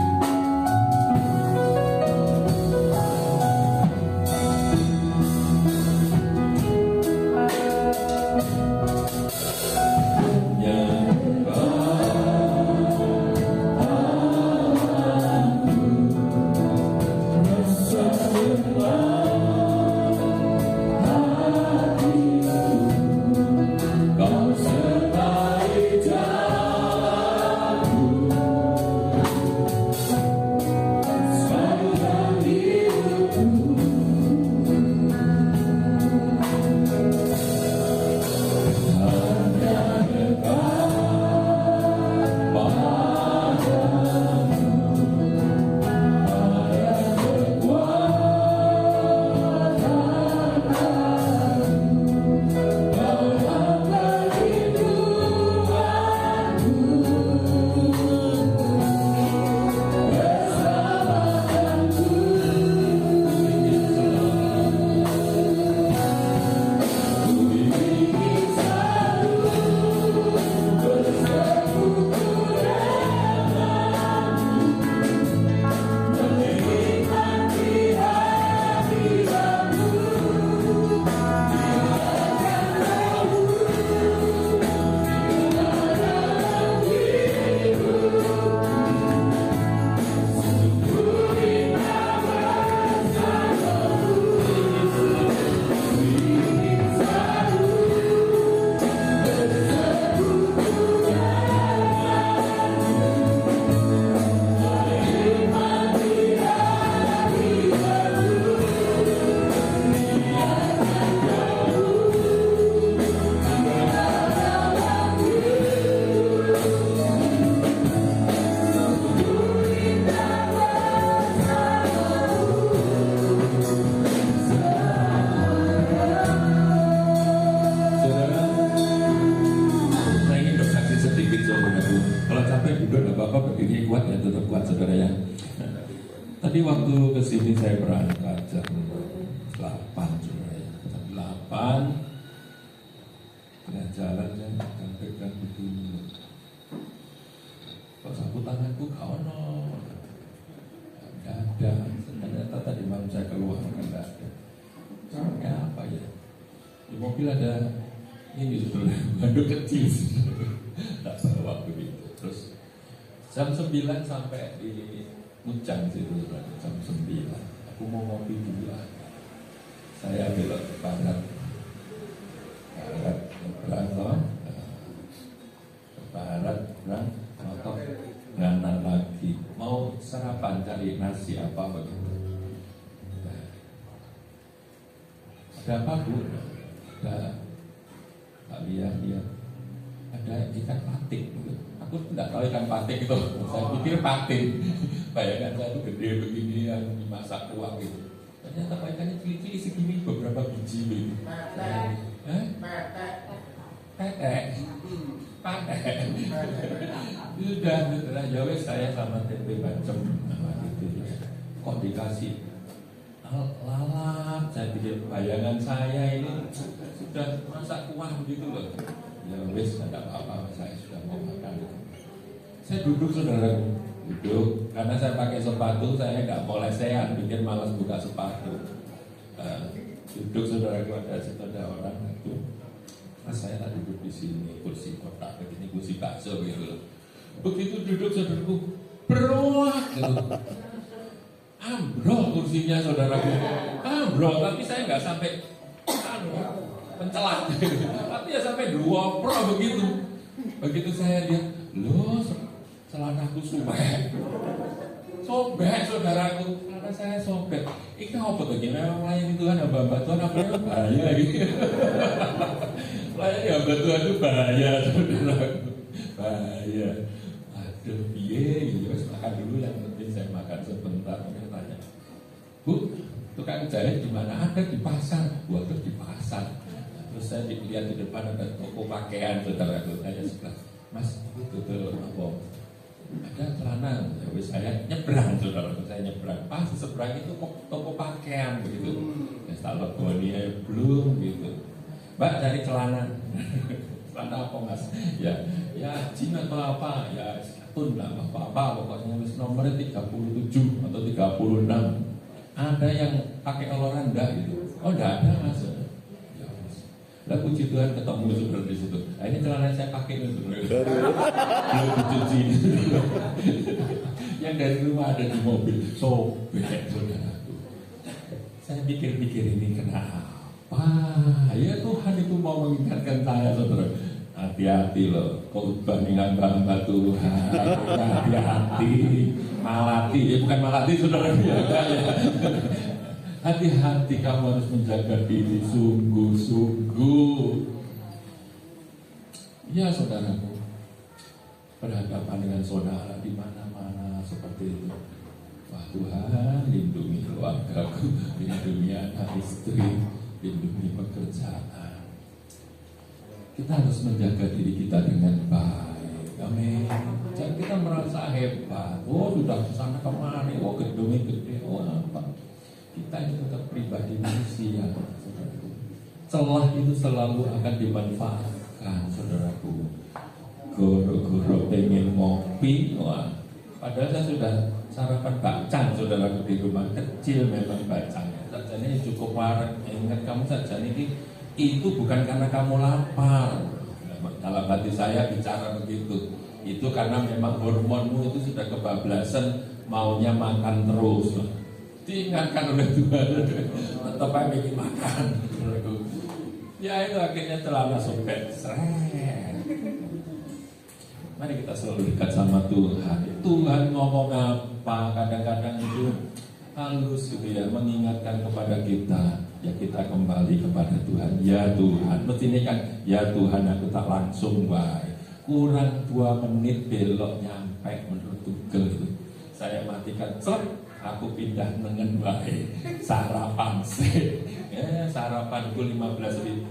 capek duduk nggak apa-apa, berdiri kuat ya, tetap kuat saudara ya. Tadi waktu kesini saya berangkat jam 8 saudara ya. Jam 8 tengah jalan saya pegang begini. Kok sapu tanganku gak ono? Nggak ada. Ternyata tadi malam saya keluar nggak ada. Soalnya apa ya? Di mobil ada ini saudara, banduk kecil. Tak bawa begitu. Terus jam 9 sampai di Puncak situ, jam 9. Aku mau ngopi dulu. Saya belok ke barat, berangkat ke barat, motor nganan lagi. Mau sarapan cari nasi apa begitu. Ada apa bu? Ada tak lihat. Ada ikan patin gitu. Aku tidak tahu ikan patin itu. Saya pikir patin. Bayangan saya itu gede begini yang dimasak kuah gitu. Ternyata ikannya cilik-cilik segini, beberapa biji gitu. Petek. Sudah setelah jauh saya sama tempe bacem nama gitu. Kok dikasih lalap? Saya pikir bayangan saya ini sudah masak kuah begitu loh. Ya wes, tidak apa-apa, saya sudah mau makan. Saya duduk saudara, duduk karena saya pakai sepatu, saya nggak mau lesehan, pikir malas buka sepatu. Duduk saudara, ada orang itu. Nah, saya tak duduk di sini, kursi kotak begini, kursi bakso gitu. Begitu duduk saudaraku, beruak gitu. Ambrol kursinya saudaraku, ambrol, tapi saya nggak sampai pencelat, tapi ya sampai 2 pro begitu. Begitu saya lihat, loh celanaku sobek saudaraku, karena saya sobek. Ini apa begini? Memang melayani Tuhan, hamba Tuhan apa yang bahaya gitu. Melayani hamba Tuhan itu bahaya saudaraku, bahaya. Aduh, piye, makan dulu, yang penting saya makan sebentar. Saya tanya, Bu, tukang jahit di mana? Ada di pasar. Waduh, di pasar. Terus saya lihat di depan ada toko pakaian saudara, saya sebelah, Mas, itu apa? Ada celana. Ya wis, saya nyebrang saudara, saya nyebrang. Pas seberang itu toko pakaian begitu. Ya tak leboni belum gitu. Mbak cari celana. Celana apa Mas? Ya jeans atau apa? Ya satun lah, apa pokoknya wis nomornya 37 atau 36. Ada yang pakai oloranda gitu. Oh, enggak ada Mas. Lah puji Tuhan ketemu saudara di situ. Nah, ini celana saya pakai itu saudara. Belum dicuci. Yang dari rumah ada di mobil, sobek saudaraku. Saya pikir-pikir ini kenapa? Ya Tuhan itu mau mengingatkan saya saudara. Hati-hati loh, korban dengan hamba Tuhan. Hati-hati, malati. Ya bukan malati saudara biasa ya. Hati-hati, kamu harus menjaga diri sungguh-sungguh. Ya saudaraku, berhadapan dengan saudara di mana-mana seperti itu. Wah Tuhan, lindungi keluargaku, lindungi anak istri, lindungi pekerjaan. Kita harus menjaga diri kita dengan baik. Amin. Jangan kita merasa hebat. Oh sudah kesana kemari, oh gedungnya gede, oh apa. Kita ini tetap pribadi manusia, saudaraku. Celah itu selalu akan dimanfaatkan, saudaraku. Goro-goro pengen ngopi, wah. Padahal saya sudah sarapan bacang, saudaraku, di rumah kecil memang bacangnya. Sajane cukup warak. Ingat kamu sajane itu bukan karena kamu lapar. Dalam hati saya bicara begitu. Itu karena memang hormonmu itu sudah kebablasan, maunya makan terus. Diingatkan oleh Tuhan, tetap aja ingin makan. Ya itu akhirnya celana sobek. Mari kita selalu dekat sama Tuhan. Tuhan ngomong apa, kadang-kadang itu halus gitu ya, mengingatkan kepada kita. Ya kita kembali kepada Tuhan. Ya Tuhan, mestinya kan ya Tuhan aku tak langsung baik. Kurang 2 menit belok nyampe menurut Google itu. Saya matikan, aku pindah dengan baik. Sarapan sih. Ya, sarapanku 15.000.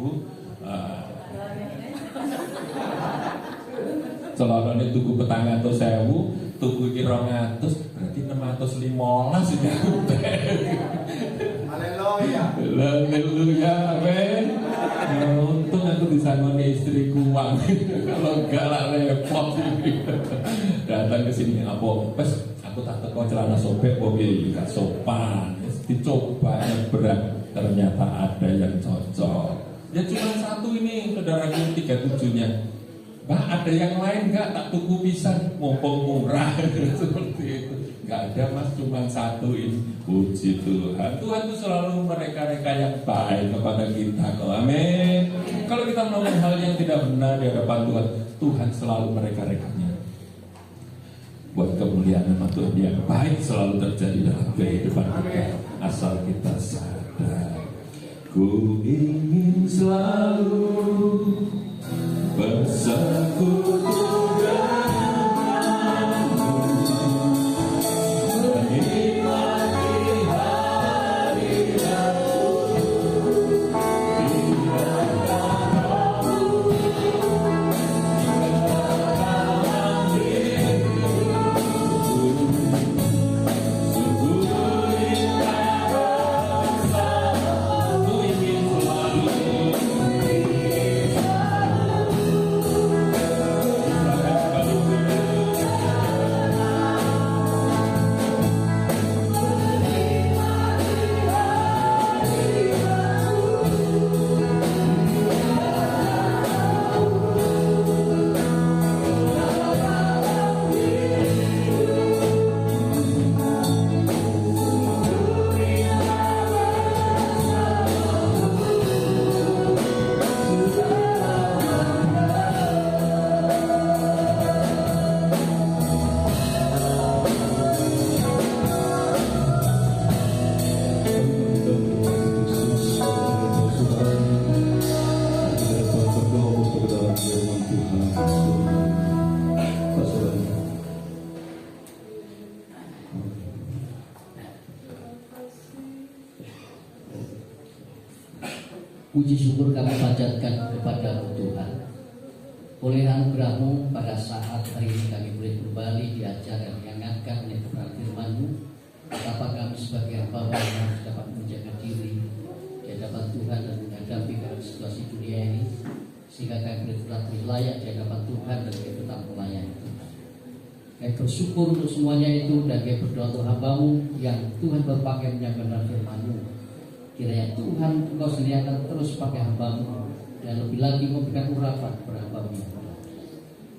Celonone tuku 400.000, tuku iki 200, berarti 615 iki aku. Haleluya. Haleluya, amin. Untung aku disangoni istriku uang. Kalau enggak lah repot. Datang ke sini apa? Wes aku tak teko celana sobek kok piye gak sopan. Dicoba berat, ternyata ada yang cocok. Ya cuma satu ini saudaraku 37-nya. Mbak ada yang lain nggak? Tak tuku pisang mumpung murah. Seperti itu. Nggak ada mas, cuma satu ini. Puji Tuhan. Tuhan itu selalu mereka-reka yang baik kepada kita. Amin. Kalau kita melakukan hal yang tidak benar di hadapan Tuhan, Tuhan selalu mereka-rekanya buat kemuliaan nama Tuhan yang baik selalu terjadi dalam kehidupan kita, asal kita sadar. Ku ingin selalu bersekutu denganmu, menikmati hadiratmu, puji syukur kami panjatkan kepada Tuhan. Oleh anugerah-Mu pada saat hari ini kami boleh kembali diajar dan diingatkan oleh kebenaran firman-Mu, betapa kami sebagai hamba-Mu harus dapat menjaga diri di hadapan Tuhan dan menghadapi dalam situasi dunia ini, sehingga kami boleh tetap layak di hadapan Tuhan dan kami tetap melayani Tuhan. Kami bersyukur untuk semuanya itu dan kami berdoa untuk hamba-Mu yang Tuhan berpakai menyampaikan firman-Mu. Kiranya Tuhan Engkau sendiri akan terus pakai hamba-Mu dan lebih lagi memberikan urapan kepada hamba-Mu yang benar.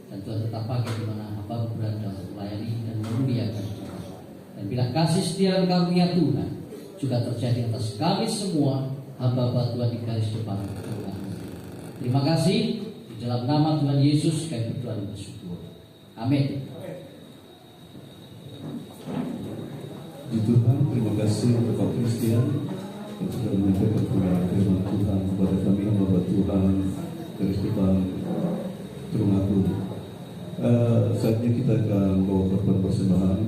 Dan Tuhan tetap pakai di mana hamba-Mu berada untuk melayani dan memuliakan Tuhan. Dan bila kasih setia dan karunia Tuhan juga terjadi atas kami semua, hamba-hamba Tuhan di garis depan Tuhan. Terima kasih. Di dalam nama Tuhan Yesus kami berdoa dan bersyukur. Amin. Di Tuhan, terima kasih untuk Bapak Kristian yang sudah menyampaikan firman Tuhan kepada kami hamba Tuhan garis depan Tulungagung. Saatnya kita akan bawa korban persembahan.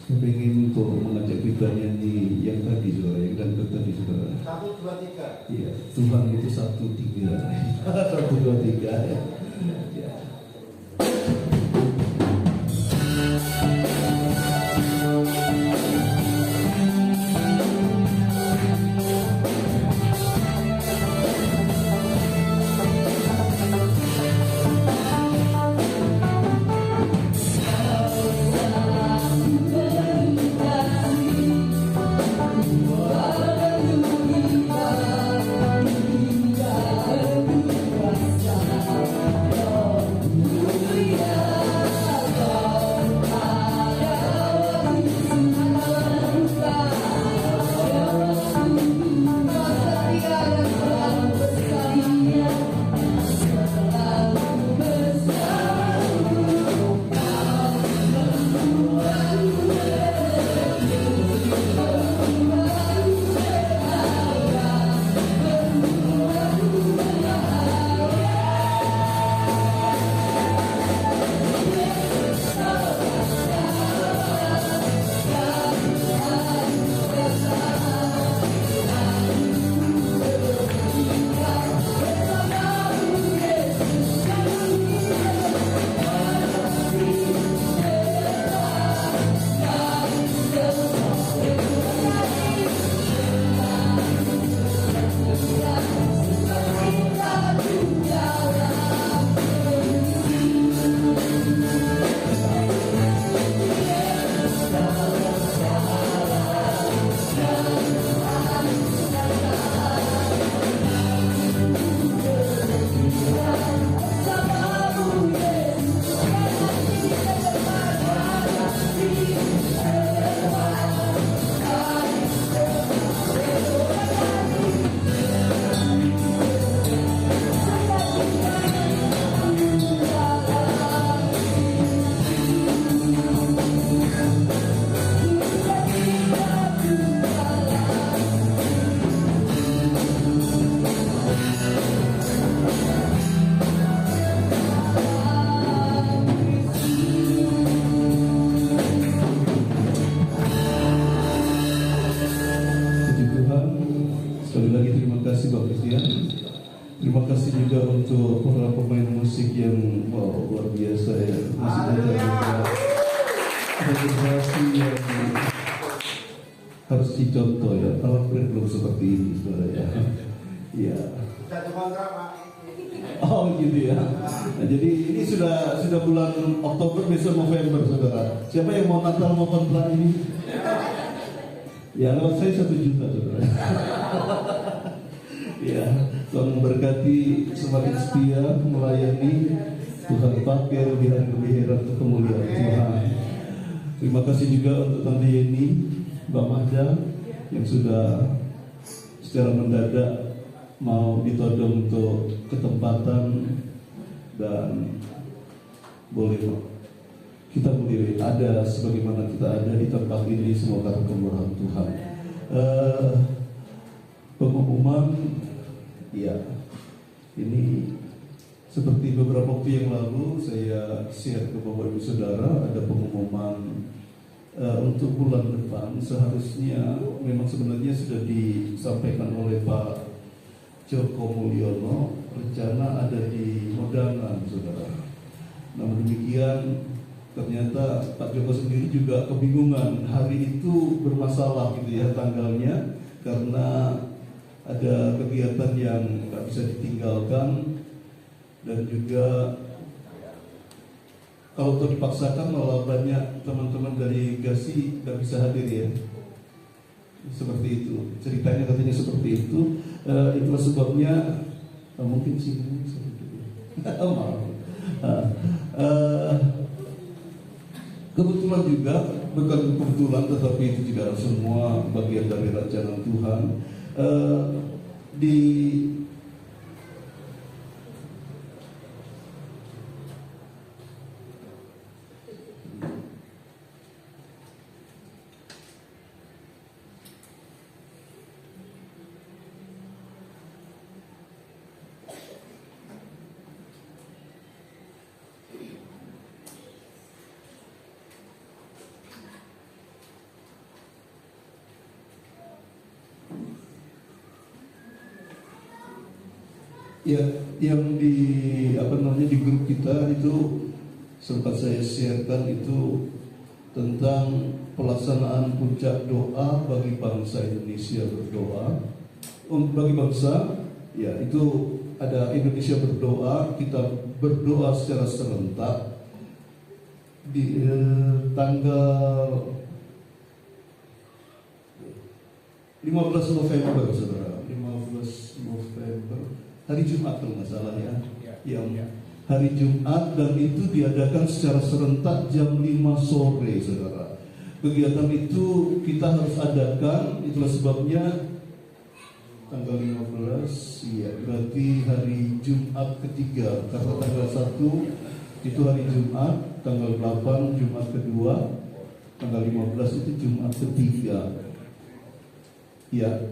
Saya ingin untuk mengajak kita nyanyi yang tadi saudara, yang dan tadi saudara. 1, 2, 3. Iya, Tuhan itu 1, 3. 1, 2, 3 ya. Ya. Oh Generasi yang harus dicontoh ya. Kalau belum seperti ini, saudara ya. Iya. Satu kontrak, Pak. Oh gitu ya. Nah, jadi ini sudah bulan Oktober, besok November, saudara. Siapa yang mau Natal mau kontrak ini? Ya lewat saya 1 juta, saudara. Ya, Tuhan memberkati semakin setia melayani. Tuhan pakai lebih heran untuk kemuliaan Tuhan. Terima kasih juga untuk Tante Yeni, Mbak Mahda yang sudah secara mendadak mau ditodong untuk ketempatan, dan boleh kita boleh ada sebagaimana kita ada di tempat ini semua karena kemurahan Tuhan. Pengumuman, ya ini seperti beberapa waktu yang lalu saya share ke Bapak Ibu Saudara, ada pengumuman untuk bulan depan. Seharusnya memang sebenarnya sudah disampaikan oleh Pak Joko Mulyono, rencana ada di Modangan, saudara. Namun demikian ternyata Pak Joko sendiri juga kebingungan, hari itu bermasalah gitu ya tanggalnya, karena ada kegiatan yang nggak bisa ditinggalkan, dan juga kalau itu dipaksakan malah banyak teman-teman dari GASI nggak bisa hadir ya. Seperti itu ceritanya, katanya seperti itu. Itulah sebabnya mungkin sih maaf. Kebetulan juga, bukan kebetulan tetapi itu tidak semua bagian dari rancangan Tuhan. Di ya, yang di di grup kita itu sempat saya sharekan itu tentang pelaksanaan puncak doa bagi bangsa Indonesia berdoa. Bagi bangsa, ya itu ada Indonesia berdoa, kita berdoa secara serentak di tanggal 15 November, saudara. 15 November, hari Jumat kalau nggak salah ya. Hari Jumat, dan itu diadakan secara serentak jam 5 sore, saudara. Kegiatan itu kita harus adakan, itulah sebabnya tanggal 15, ya berarti hari Jumat ketiga, karena tanggal 1 itu hari Jumat, tanggal 8 Jumat kedua, tanggal 15 itu Jumat ketiga. Ya.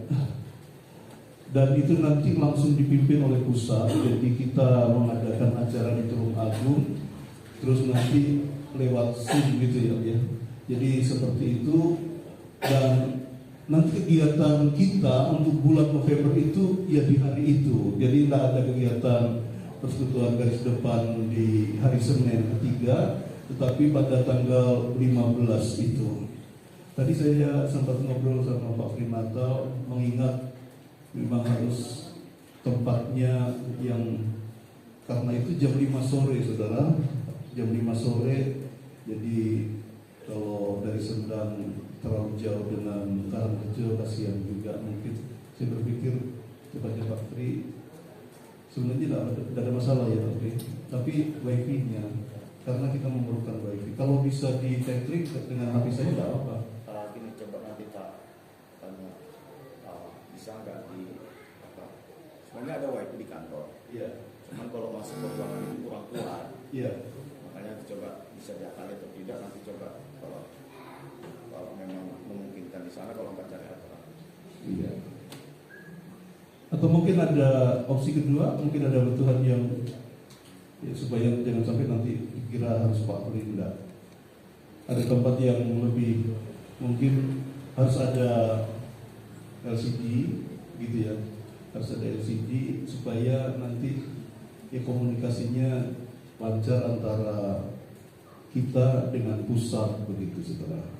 Dan itu nanti langsung dipimpin oleh pusat. Jadi kita mengadakan acara di Tulung Agung, terus nanti lewat Zoom gitu ya. Jadi seperti itu. Dan nanti kegiatan kita untuk bulan November itu ya di hari itu. Jadi tidak ada kegiatan persekutuan garis depan di hari Senin ketiga, tetapi pada tanggal 15 itu. Tadi saya sempat ngobrol sama Pak Primata, mengingat memang harus tempatnya yang, karena itu jam 5 sore, saudara. Jam 5 sore, jadi kalau dari Sendang terlalu jauh dengan Karangrejo kasihan juga mungkin. Saya berpikir kepada Pak Tri, sebenarnya tidak ada masalah ya Pak Tri, tapi wifi-nya, karena kita memerlukan wifi. Kalau bisa di tethering dengan HP saya tidak apa. Ini coba nanti tak tanya, bisa nggak di apa? Sebenarnya ada wifi di kantor. Iya. Cuman kalau masuk ke ruangan itu kurang kuat. Iya. Makanya coba bisa diakali atau tidak, nanti coba kalau memang memungkinkan di sana, kalau nggak cari aturan. Iya. Atau mungkin ada opsi kedua, mungkin ada bantuan yang ya, supaya jangan sampai nanti kira harus Pak Linda. Ada tempat yang lebih, mungkin harus ada LCD gitu ya, harus ada LCD supaya nanti ya komunikasinya lancar antara kita dengan pusat begitu saudara.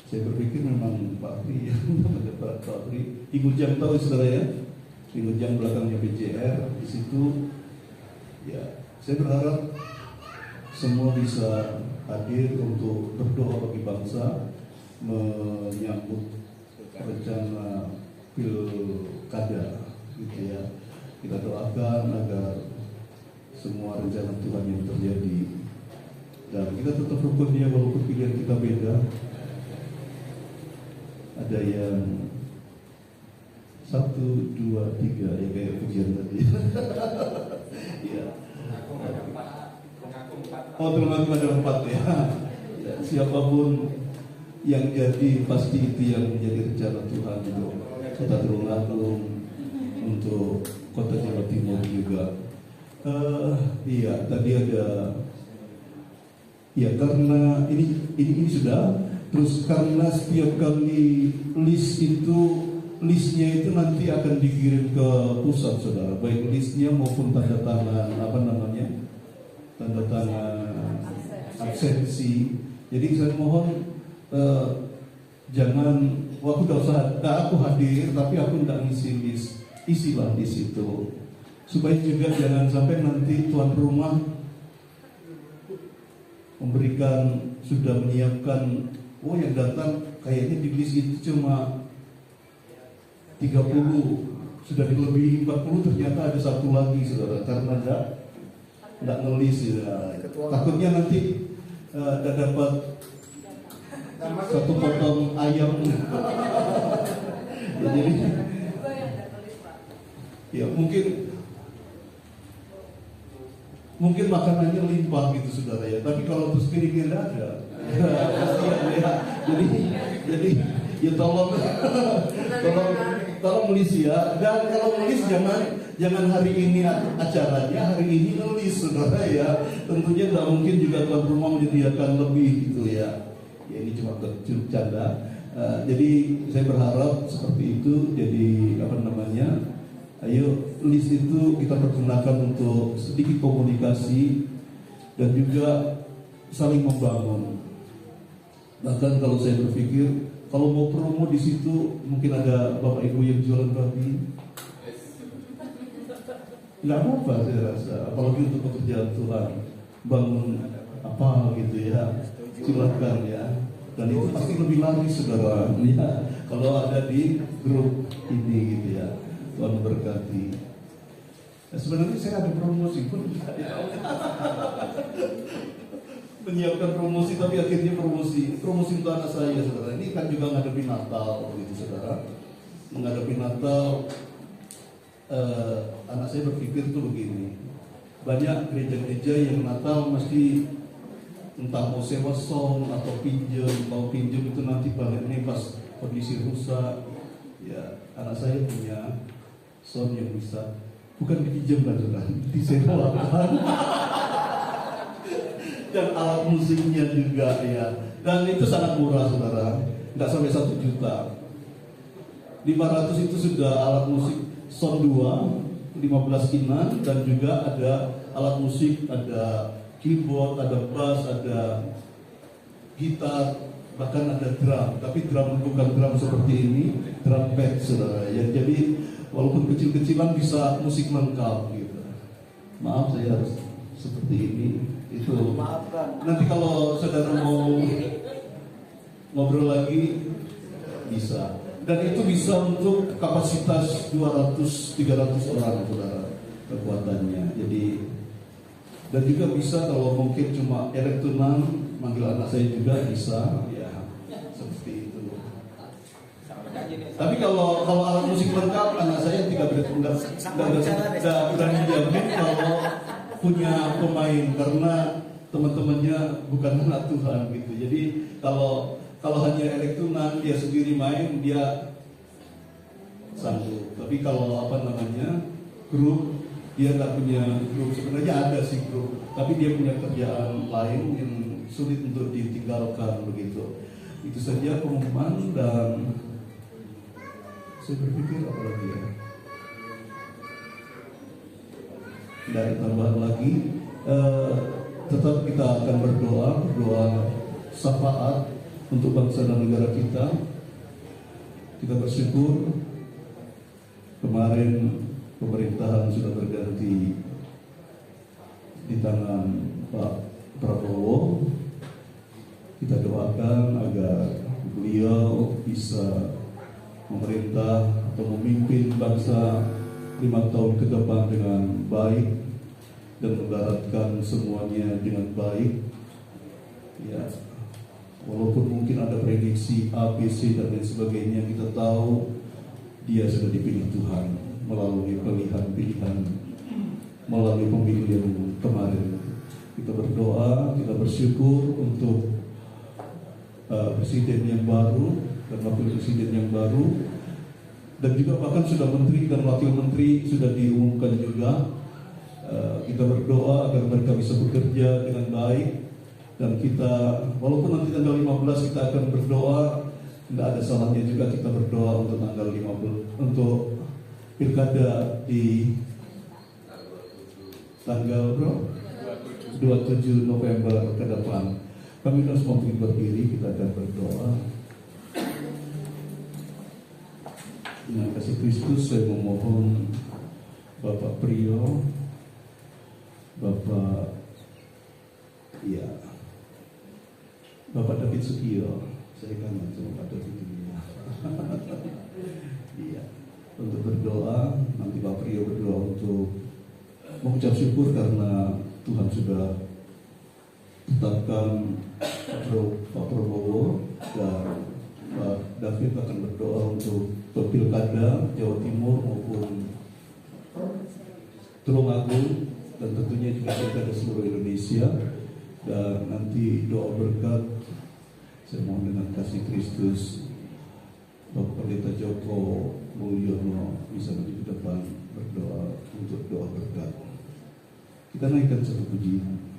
Saya berpikir memang Pak Tri Pak Tri Ingujang tahu saudara ya, Ingujang belakangnya BCR di situ ya. Saya berharap semua bisa hadir untuk berdoa bagi bangsa menyambut rencana pilkada gitu ya. Kita doakan agar semua rencana Tuhan yang terjadi dan kita tetap rukun dia walaupun pilihan kita beda. Ada yang 1, 2, 3 ya kayak pujian tadi. Ya. Oh termasuk ada 4 ya. Ya. Siapapun yang jadi pasti itu yang menjadi rencana Tuhan untuk Kota Tulungagung, untuk Kota Jawa Timur juga. Iya tadi ada ya karena ini sudah. Terus karena setiap kali listnya itu nanti akan dikirim ke pusat saudara, baik listnya maupun tanda tangan tanda tangan absensi. Jadi saya mohon jangan aku hadir tapi aku tidak ngisi list, isilah di situ supaya juga jangan sampai nanti tuan rumah sudah menyiapkan. Oh yang datang kayaknya di list itu cuma 30, sudah dilebihi 40 ternyata ada satu lagi saudara karena tidak ngelis ya. Takutnya nanti tidak dapat satu potong ayam. Ya, jadi ya mungkin makanannya limpah gitu saudara ya. Tapi kalau terus piringnya tidak ada. Jadi ya tolong nulis ya. Dan kalau nulis jangan hari ini acaranya, hari ini nulis saudara ya. Tentunya tidak mungkin juga tuan rumah menyediakan lebih gitu ya. Ya ini cuma bercanda. Jadi saya berharap seperti itu. Jadi ayo list itu kita pergunakan untuk sedikit komunikasi dan juga saling membangun. Bahkan kalau saya berpikir kalau mau promo di situ mungkin ada bapak ibu yang jualan babi, nggak apa-apa saya rasa. Apalagi untuk pekerjaan Tuhan, bangun apa gitu ya, silakan ya. Dan itu pasti lebih laris saudara. Ya, kalau ada di grup ini gitu ya. Tuhan memberkati. Nah, sebenarnya saya ada promosi pun menyiapkan promosi tapi akhirnya promosi untuk anak saya saudara. Ini kan juga menghadapi Natal gitu saudara. Menghadapi Natal anak saya berpikir tuh begini. Banyak gereja-gereja yang Natal mesti entah mau sewa sound atau pinjam itu nanti balik nih pas kondisi rusak. Ya anak saya punya sound yang bisa bukan dipinjam kan saudara, disewakan. Dan alat musiknya juga ya. Dan itu sangat murah saudara, nggak sampai 1 juta. 500 itu sudah alat musik sound 2, 15 inan dan juga ada alat musik, ada keyboard, ada bass, ada gitar, bahkan ada drum. Tapi drum bukan drum seperti ini, drum pad saudara. Ya, jadi walaupun kecil-kecilan bisa musik lengkap gitu. Maaf saya harus seperti ini. Itu nanti kalau saudara mau ngobrol lagi bisa, dan itu bisa untuk kapasitas 200-300 orang saudara kekuatannya. Jadi dan juga bisa kalau mungkin cuma elektronan manggil anak saya juga bisa ya seperti itu. Tapi kalau alat musik lengkap anak saya tidak berani jamin kalau punya pemain karena teman-temannya bukan anak Tuhan gitu. Jadi kalau hanya elektronan dia sendiri main dia sanggup. Tapi kalau grup dia nggak punya grup. Sebenarnya ada sih grup, tapi dia punya kerjaan lain yang sulit untuk ditinggalkan begitu. Itu saja pengumuman dan saya berpikir apa lagi ya. Dari tambahan lagi tetap kita akan berdoa syafaat untuk bangsa dan negara kita. Kita bersyukur kemarin pemerintahan sudah berganti di tangan Pak Prabowo. Kita doakan agar beliau bisa memerintah atau memimpin bangsa 5 tahun ke depan dengan baik dan mendaratkan semuanya dengan baik. Ya, walaupun mungkin ada prediksi A, B, C dan lain sebagainya, kita tahu dia sudah dipilih Tuhan melalui pilihan melalui pemilu yang kemarin. Kita berdoa, kita bersyukur untuk presiden yang baru dan wakil presiden yang baru, dan juga bahkan sudah menteri dan wakil menteri sudah diumumkan juga. Kita berdoa agar mereka bisa bekerja dengan baik, dan kita walaupun nanti tanggal 15 kita akan berdoa, tidak ada salahnya juga kita berdoa untuk tanggal 15 untuk pilkada di tanggal 27 November ke depan. Kami harus mungkin berdiri, kita akan berdoa. Dengan kasih Kristus saya memohon Bapak Priyo, Bapak David Sutio, saya kangen sama Pak David ini. Iya, untuk berdoa, nanti Pak Priyo berdoa untuk mengucap syukur karena Tuhan sudah tetapkan Pak Prabowo, dan Pak David akan berdoa untuk pilkada Jawa Timur maupun Tulungagung, dan tentunya juga pilkada seluruh Indonesia. Dan nanti doa berkat saya mohon dengan kasih Kristus Bapak Pendeta Joko Mulyono bisa maju ke depan berdoa untuk doa berkat. Kita naikkan satu pujian.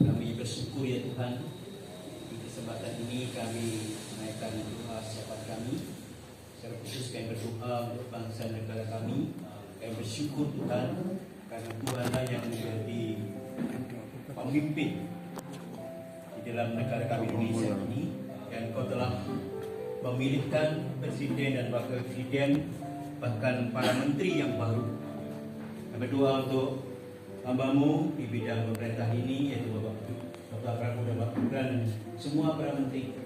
Kami bersyukur ya Tuhan, di kesempatan ini kami menaikkan doa syafaat kami. Secara khusus kami berdoa untuk bangsa negara kami. Kami bersyukur Tuhan karena Tuhanlah yang menjadi pemimpin di dalam negara kami Indonesia ini, dan Kau telah memilihkan presiden dan wakil presiden, bahkan para menteri yang baru. Kami berdoa untuk hamba-Mu di bidang pemerintah ini, yaitu Bapak Prabowo dan Bapak Gibran dan semua para menteri.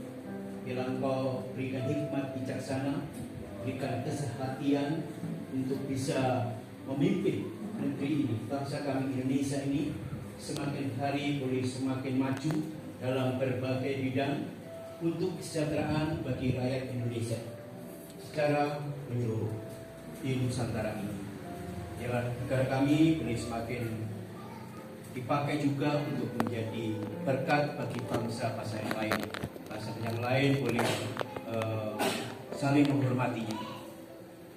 Biarlah Engkau berikan hikmat bijaksana, berikan kesehatian untuk bisa memimpin negeri ini, bangsa kami Indonesia ini semakin hari boleh semakin maju dalam berbagai bidang untuk kesejahteraan bagi rakyat Indonesia secara menyeluruh di Nusantara ini. Biarlah negara kami boleh semakin dipakai juga untuk menjadi berkat bagi bangsa-bangsa yang lain. Bangsa yang lain boleh saling menghormatinya.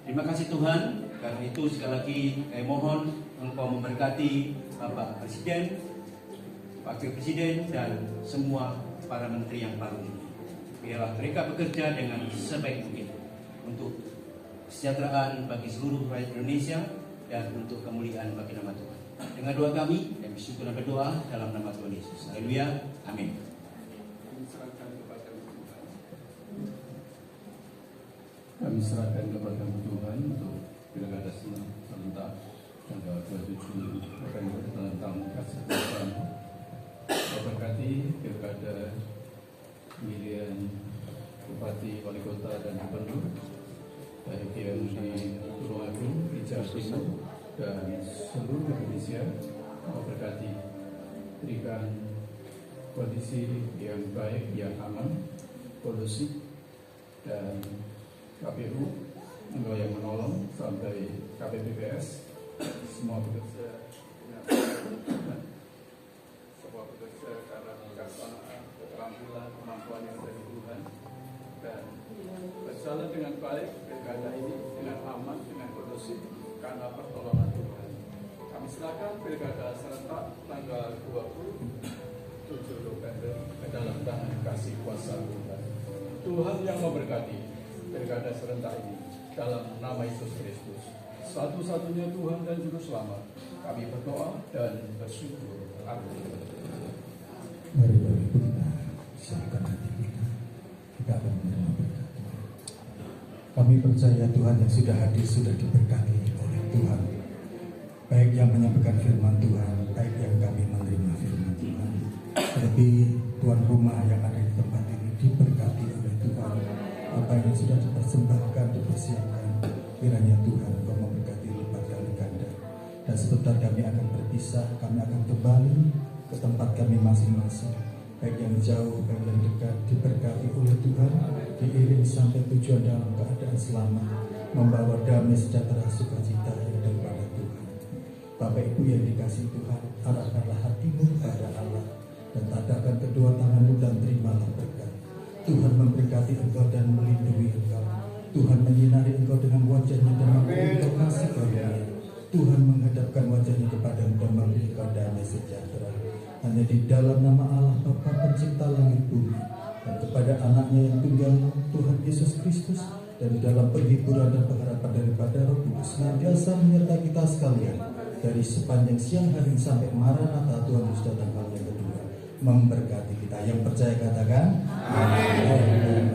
Terima kasih Tuhan. Karena itu sekali lagi saya mohon Engkau memberkati Bapak Presiden, Wakil Presiden, dan semua para menteri yang baru ini. Biarlah mereka bekerja dengan sebaik mungkin untuk kesejahteraan bagi seluruh rakyat Indonesia dan untuk kemuliaan bagi nama Tuhan. Dengan doa kami, dan bersyukur dan berdoa dalam nama Tuhan Yesus. Haleluya. Amin. Kami serahkan kepada Tuhan. untuk pilkada serentak tanggal 27 November tentang kesejahteraan. Memberkati pilkada pemilihan bupati, wali kota dan gubernur baik yang di Tulungagung, di Jawa Timur dan seluruh Indonesia. Memberkati, berikan kondisi yang baik, yang aman, kondusif, dan KPU engkau yang menolong sampai KPPS semua bekerja karena keterampilan kemampuan yang dari Tuhan dan berjalan dengan baik pilkada ini dengan aman, dengan kondusif karena pertolongan Tuhan. Kami silakan pilkada serentak tanggal 27 November ke dalam tangan kasih kuasa Tuhan. Tuhan yang memberkati pilkada serentak ini dalam nama Yesus Kristus, satu-satunya Tuhan dan Juru Selamat. Kami berdoa dan bersyukur. Amin. Mari Bapak Ibu kita siapkan hati kita akan menerima berkat Tuhan. Kami percaya Tuhan yang sudah hadir sudah diberkati oleh Tuhan, baik yang menyampaikan firman Tuhan, baik yang kami menerima firman Tuhan. Terlebih tuan rumah yang ada di tempat ini diberkati oleh Tuhan. Apa yang sudah dipersembahkan, dipersiapkan, kiranya Tuhan Engkau memberkati lipat kali ganda. Dan sebentar kami akan berpisah, kami akan kembali ke tempat kami masing-masing, baik yang jauh, baik yang dekat, diberkati oleh Tuhan, diiring sampai tujuan dalam keadaan selamat, membawa damai sejahtera sukacita yang daripada Tuhan. Bapak Ibu yang dikasihi Tuhan, arahkanlah hatimu kepada Allah dan tadahkan kedua tanganmu dan terimalah berkat. Tuhan memberkati engkau dan melindungi engkau. Tuhan menyinari engkau dengan wajahnya dan memberi engkau kasih karunia. Tuhan menghadapkan wajahnya kepada engkau dan memberi engkau damai sejahtera. Hanya di dalam nama Allah Bapa Pencipta langit bumi dan kepada anaknya yang tunggal Tuhan Yesus Kristus, dan di dalam penghiburan dan pengharapan daripada Roh Kudus senantiasa menyertai kita sekalian dari sepanjang siang hari sampai Maranatha Tuhan Yesus datang kali yang kedua, memberkati kita. Yang percaya katakan amin.